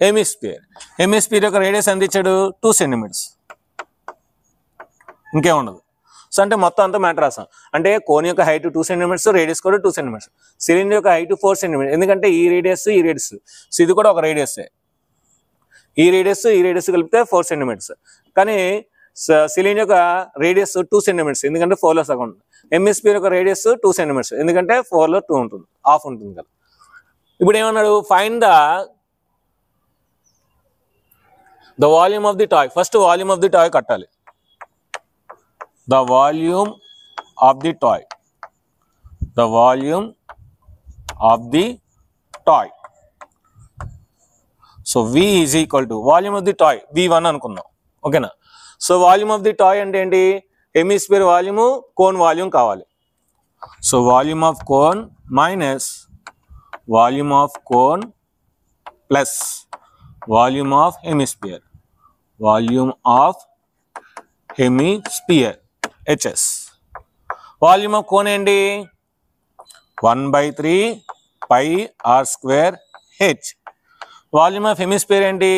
హెమిస్పియర్ యొక్క రేడియస్ ఎంత ఇచ్చాడు? 2 సెంటీమీటర్స్. ఇంకేముండదు. సో అంటే మొత్తం అంతా మ్యాటర్ రాసాం. అంటే కోన్ యొక్క హైట్ 2 సెంటీమీటర్స్, రేడియస్ కూడా 2 సెంటీమీటర్స్. సిలిండర్ యొక్క హైట్ 4 సెంటీమీటర్స్. ఎందుకంటే ఈ రేడియస్ సో ఇది కూడా ఒక రేడియస్. ఈ రేడియస్ కలిపితే 4 సెంటీమీటర్స్. కానీ సిలిండర్ యొక్క రేడియస్ 2 సెంటీమీటర్స్, ఎందుకంటే 4లో సగం ఉంటుంది. హెమిస్పియర్ యొక్క రేడియస్ 2 సెంటీమీటర్స్, ఎందుకంటే 4లో 2 ఉంటుంది, హాఫ్ ఉంటుంది కదా. ఇప్పుడు ఏమన్నాడు? Find the volume of the toy. First volume of the toy కట్టాలి. The volume of the toy. The volume of the toy. So V is equal to volume of the toy V1 అనుకుందాం. ఓకేనా? So volume of the toy అంటే ఏంటి? Hemisphere volume, cone volume కావాలి. So volume of cone minus volume of cone plus volume of hemisphere. Volume of hemisphere HS. Volume of cone ఏంటి? 1/3 pi R square H. Volume of hemisphere ఏంటి?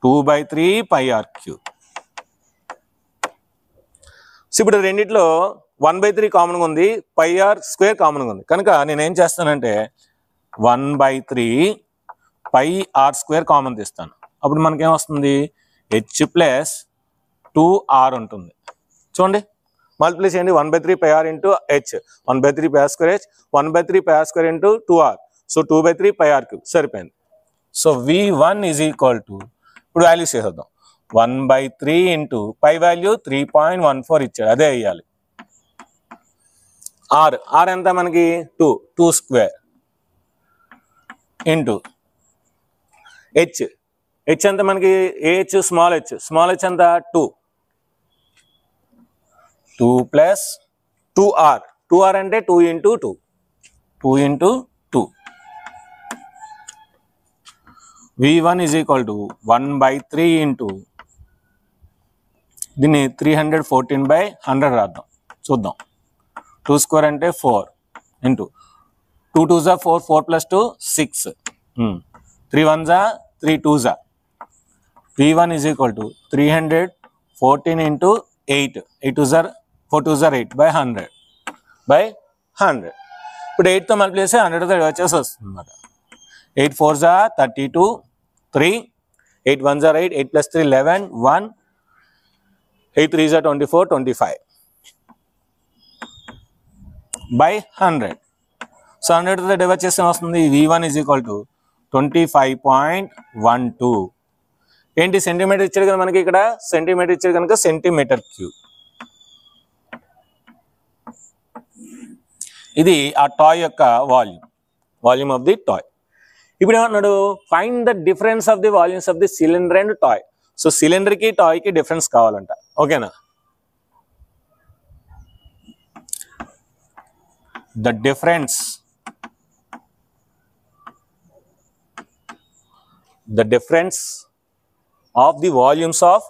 2/3 pi R cube. So ఇప్పుడు రెండిట్లో 1/3 కామన్గా ఉంది, పై R square కామన్గా ఉంది. కనుక నేనేం చేస్తానంటే 1/3 పై ఆర్ స్క్వేర్ కామన్ తీస్తాను. అప్పుడు మనకేమొస్తుంది? హెచ్ ప్లస్ 2r ఉంటుంది. చూడండి, మల్టిప్లై చేయండి. 1/3 pi R into H, 1/3 pi R square H, 1/3 pi R square into 2r. So 2/3 pi R cube సరిపోయింది. So V1 is equal to, ఇప్పుడు వాల్యూస్ చేసేద్దాం. 1/3 into pi value 3.14 ఇచ్చాడు, అదే వేయాలి. ఆర్ ఎంత మనకి? 2 స్క్వేర్ ఇంటూ హెచ్ ఎంత మనకి? ఏహెచ్ స్మాల్ హెచ్ ఎంత? 2 ప్లస్ 2r అంటే 2 into 2 V1 is equal to 1/3 into దీన్ని 314/100 రాద్దాం. చూద్దాం. 2 స్క్వేర్ అంటే 4 into 2 2s 4, 4 + 2 6, 3 1s 3 2s. V1 is equal to 314 into 8, 8 2s 4 2s 8/100. ఇప్పుడు 8తో మల్టిప్లై చేస్తే 100తో వచ్చేసి వస్తుంది అన్నమాట. 8 4s 32, 3, 8 1s 8, 8 + 3 11, 1, 8 3s 24, 25/100. So 100తో divide చేస్తే వస్తుంది V1 ఈజ్ ఈక్వల్ టు 25.12. ఏంటి? సెంటీమీటర్ ఇచ్చాడు కదా మనకి, ఇక్కడ సెంటీమీటర్ ఇచ్చాడు కనుక సెంటీమీటర్ క్యూబ్. ఇది ఆ టాయ్ యొక్క వాల్యూమ్ ఆఫ్ ది టాయ్. ఇప్పుడు ఏమన్నాడు? Find the difference of the volumes of the cylinder and toy. So cylinder కి టాయ్ కి డిఫరెన్స్ కావాలంట. ఓకేనా? The difference of the volumes of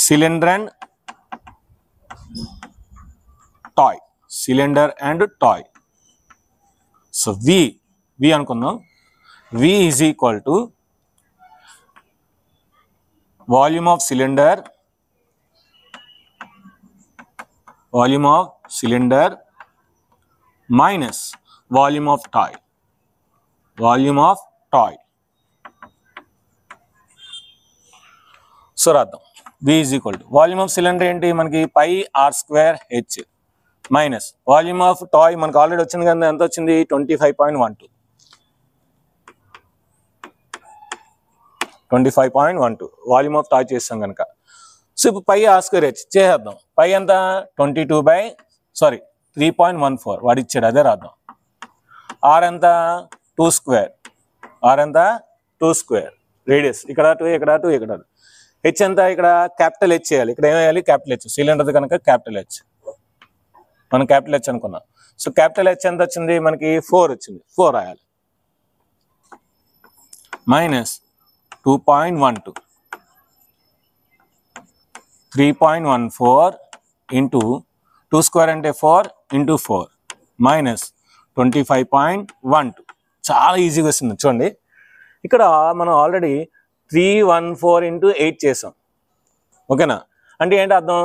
cylinder and toy. So V అనుకుందాం. V is equal to volume of cylinder minus volume of toy. So రాద్దాం. V is equal to volume of cylinder ఏంటి మనకి? Pi R square H minus volume of toy మనకు already వచ్చింది కదా, ఎంత వచ్చింది? 25.12. 25.12 volume of toy చేస్తాం కనుక. సో ఇప్పుడు పై ఆర్ స్క్వేర్ హెచ్ చేసేద్దాం. పై ఎంత? 3.14 వాడు ఇచ్చాడు, అదే రాద్దాం. ఆర్ ఎంత? 2 స్క్వేర్. రేడియస్ ఇక్కడ 2, ఇక్కడ 2, ఇక్కడ 2. హెచ్ ఎంత ఇక్కడ క్యాపిటల్ హెచ్ చేయాలి. ఇక్కడ ఏమేయాలి క్యాపిటల్ హెచ్, సిలిండర్ కనుక క్యాపిటల్ హెచ్, మనం క్యాపిటల్ హెచ్ అనుకున్నాం. సో క్యాపిటల్ హెచ్ ఎంత వచ్చింది మనకి 4 వచ్చింది, 4 రాయాలి. మైనస్ 2.12 3.14 ఇంటూ 2 స్క్వేర్ అంటే 4 ఇంటూ 4 మైనస్ 25.12. చాలా ఈజీగా వస్తుంది చూడండి. ఇక్కడ మనం ఆల్రెడీ 314 ఇంటూ 8 చేసాం. ఓకేనా, అంటే ఏంటి అర్థం,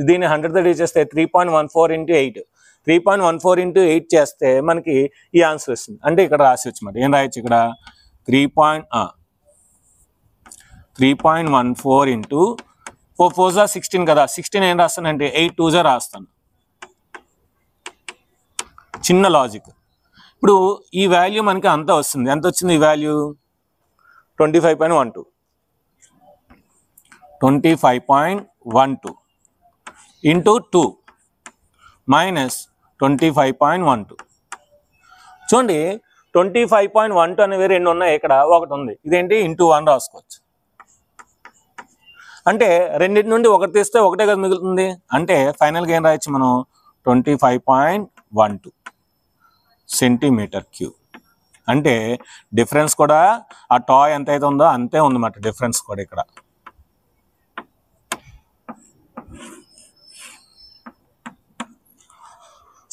దీన్ని 100తో డివైడ్ చేస్తే 3.14 ఇంటూ 8, 3.14 ఇంటూ 8 చేస్తే మనకి ఈ ఆన్సర్ వస్తుంది. అంటే ఇక్కడ రాసి వచ్చమాట ఏం రాయొచ్చు ఇక్కడ 3.14 ఇంటూ 4 4 16 కదా, 16 ఏం రాస్తానంటే 8 2 రాస్తాను. చిన్న లాజిక్. ఇప్పుడు ఈ వాల్యూ మనకి అంత వస్తుంది, ఎంత వచ్చింది ఈ వాల్యూ 25.12 ఇంటూ 2 మైనస్ 25.12. చూడండి 25.12 అనేవి 2 ఉన్నాయి, ఇక్కడ ఒకటి ఉంది, ఇదేంటి ఇంటూ 1 రాసుకోవచ్చు. అంటే రెండింటి నుండి ఒకటి తీస్తే ఒకటే కదా మిగులుతుంది. అంటే ఫైనల్గా ఏం రాయొచ్చు మనం 25.12 సెంటీమీటర్ క్యూబ్. అంటే డిఫరెన్స్ కూడా ఆ టాయ్ ఎంత అయితే ఉందో అంతే ఉందన్నమాట, డిఫరెన్స్ కూడా ఇక్కడ.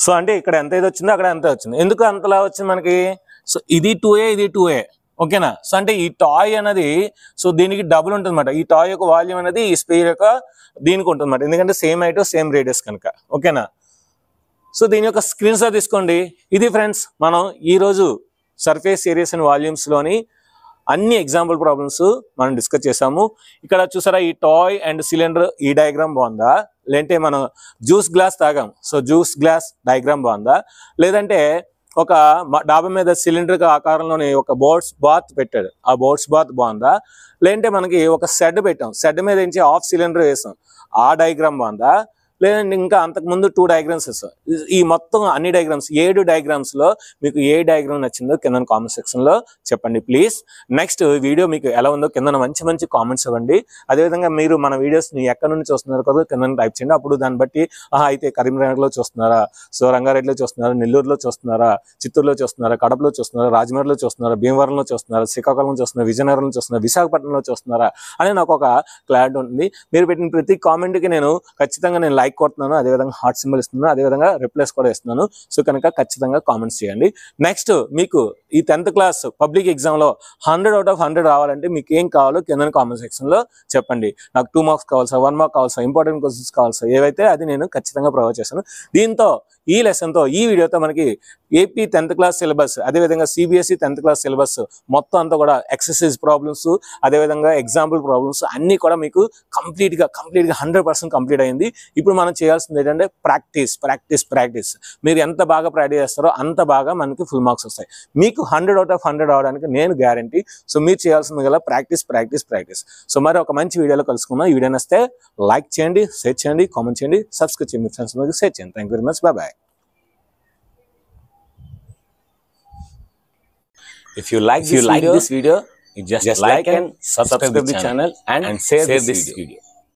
సో అంటే ఇక్కడ ఎంత అయితే వచ్చిందో అక్కడ ఎంత వచ్చింది. ఎందుకు అంతలా వచ్చింది మనకి, సో ఇది 2a ఇది 2a. ఓకేనా, సో అంటే ఈ టాయ్ అనేది సో దీనికి డబుల్ ఉంటుంది అనమాట. ఈ టాయ్ యొక్క వాల్యూమ్ అనేది ఈ స్పేర్ యొక్క దీనికి ఉంటుంది అనమాట, ఎందుకంటే సేమ్ హైట్ సేమ్ రేడియస్ కనుక. ఓకేనా, సో దీని యొక్క స్క్రీన్ షాట్ తీసుకోండి. ఇది ఫ్రెండ్స్ మనం ఈరోజు సర్ఫేస్ ఏరియాస్ అండ్ వాల్యూమ్స్లోని అన్ని ఎగ్జాంపుల్ ప్రాబ్లమ్స్ మనం డిస్కస్ చేసాము. ఇక్కడ చూసారా ఈ టాయ్ అండ్ సిలిండర్ ఈ డయాగ్రామ్ బాగుందా, లేదంటే మనం జ్యూస్ గ్లాస్ తాగాం సో జ్యూస్ గ్లాస్ డయాగ్రామ్ బాగుందా, లేదంటే ఒక డాబా మీద సిలిండర్ ఆకారంలోని ఒక బోట్స్ బాత్ పెట్టాడు ఆ బోట్స్ బాత్ బాగుందా, లేదంటే మనకి ఒక షెడ్ పెట్టాం షెడ్ మీద నుంచి హాఫ్ సిలిండర్ వేసాం ఆ డయాగ్రామ్ బాగుందా, లేదంటే ఇంకా అంతకుముందు 2 డయాగ్రామ్స్ వేస్తాం. ఈ మొత్తం అన్ని డయాగ్రామ్స్ 7 డయాగ్రామ్స్ లో మీకు ఏ డయాగ్రామ్ నచ్చిందో కింద కామెంట్ సెక్షన్ లో చెప్పండి ప్లీజ్. నెక్స్ట్ వీడియో మీకు ఎలా ఉందో కింద మంచి మంచి కామెంట్స్ ఇవ్వండి. అదేవిధంగా మీరు మన వీడియోస్ ని ఎక్కడ నుండి చూస్తున్నారు కదా కింద టైప్ చేయండి. అప్పుడు దాన్ని బట్టి అయితే కరీంనగర్లో చూస్తున్నారా, సో రంగారెడ్డిలో చూస్తున్నారా, నెల్లూరులో చూస్తున్నారా, చిత్తూరులో చూస్తున్నారా, కడపలో చూస్తున్నారా, రాజమండ్రిలో చూస్తున్నారా, భీమవరంలో చూస్తున్నారా, శ్రీకాకుళంలో చూస్తున్నారా, విజయనగరంలో చూస్తున్నారా, విశాఖపట్నంలో చూస్తున్నారా అని నాకు ఒక క్లారిటీ ఉంటుంది. మీరు పెట్టిన ప్రతి కామెంట్కి నేను ఖచ్చితంగా లైక్ కొడుతున్నాను, అదేవిధంగా హార్ట్ సింబల్ ఇస్తున్నాను, అదేవిధంగా రిప్లైస్ కూడా ఇస్తున్నాను. సో కనుక ఖచ్చితంగా కామెంట్స్ చేయండి. నెక్స్ట్ మీకు ఈ 10th క్లాస్ పబ్లిక్ ఎగ్జామ్లో 100 out of 100 రావాలంటే మీకు ఏం కావాలో కింద కామెంట్ సెక్షన్లో చెప్పండి. నాకు 2 మార్క్స్ కావాల్సా, 1 మార్క్ కావాల్సా, ఇంపార్టెంట్ క్వశ్చన్స్ కావాల్సా, ఏవైతే అది నేను ఖచ్చితంగా ప్రొవైడ్ చేస్తాను. దీంతో ఈ లెసన్తో ఈ వీడియోతో మనకి ఏపీ 10th క్లాస్ సిలబస్ అదేవిధంగా సిబిఎస్ఈ 10th క్లాస్ సిలబస్ మొత్తం అంతా కూడా ఎక్సర్సైజ్ ప్రాబ్లమ్స్ అదేవిధంగా ఎగ్జాంపుల్ ప్రాబ్లమ్స్ అన్నీ కూడా మీకు కంప్లీట్గా 100% కంప్లీట్ అయింది. ఇప్పుడు మనం చేయాల్సింది ఏంటంటే ప్రాక్టీస్. మీరు ఎంత బాగా ప్రాక్టీస్ చేస్తారో అంత బాగా మనకి ఫుల్ మార్క్స్ వస్తాయి. మీకు 100 out of 100 అవడానికి నేను గ్యారంటీ. సో మీరు చేయాల్సింది గల ప్రాక్టీస్. సో మరి ఒక మంచి వీడియోలో కలుసుకుందాం. ఈ వీడియో నచ్చితే లైక్ చేయండి, షేర్ చేయండి, కామెంట్ చేయండి, సబ్స్క్రైబ్ చేయండి, ఫ్రెండ్స్ షేర్ చేయండి. Thank you very much. Bye. If you like this video, you just like and subscribe the channel and share this video.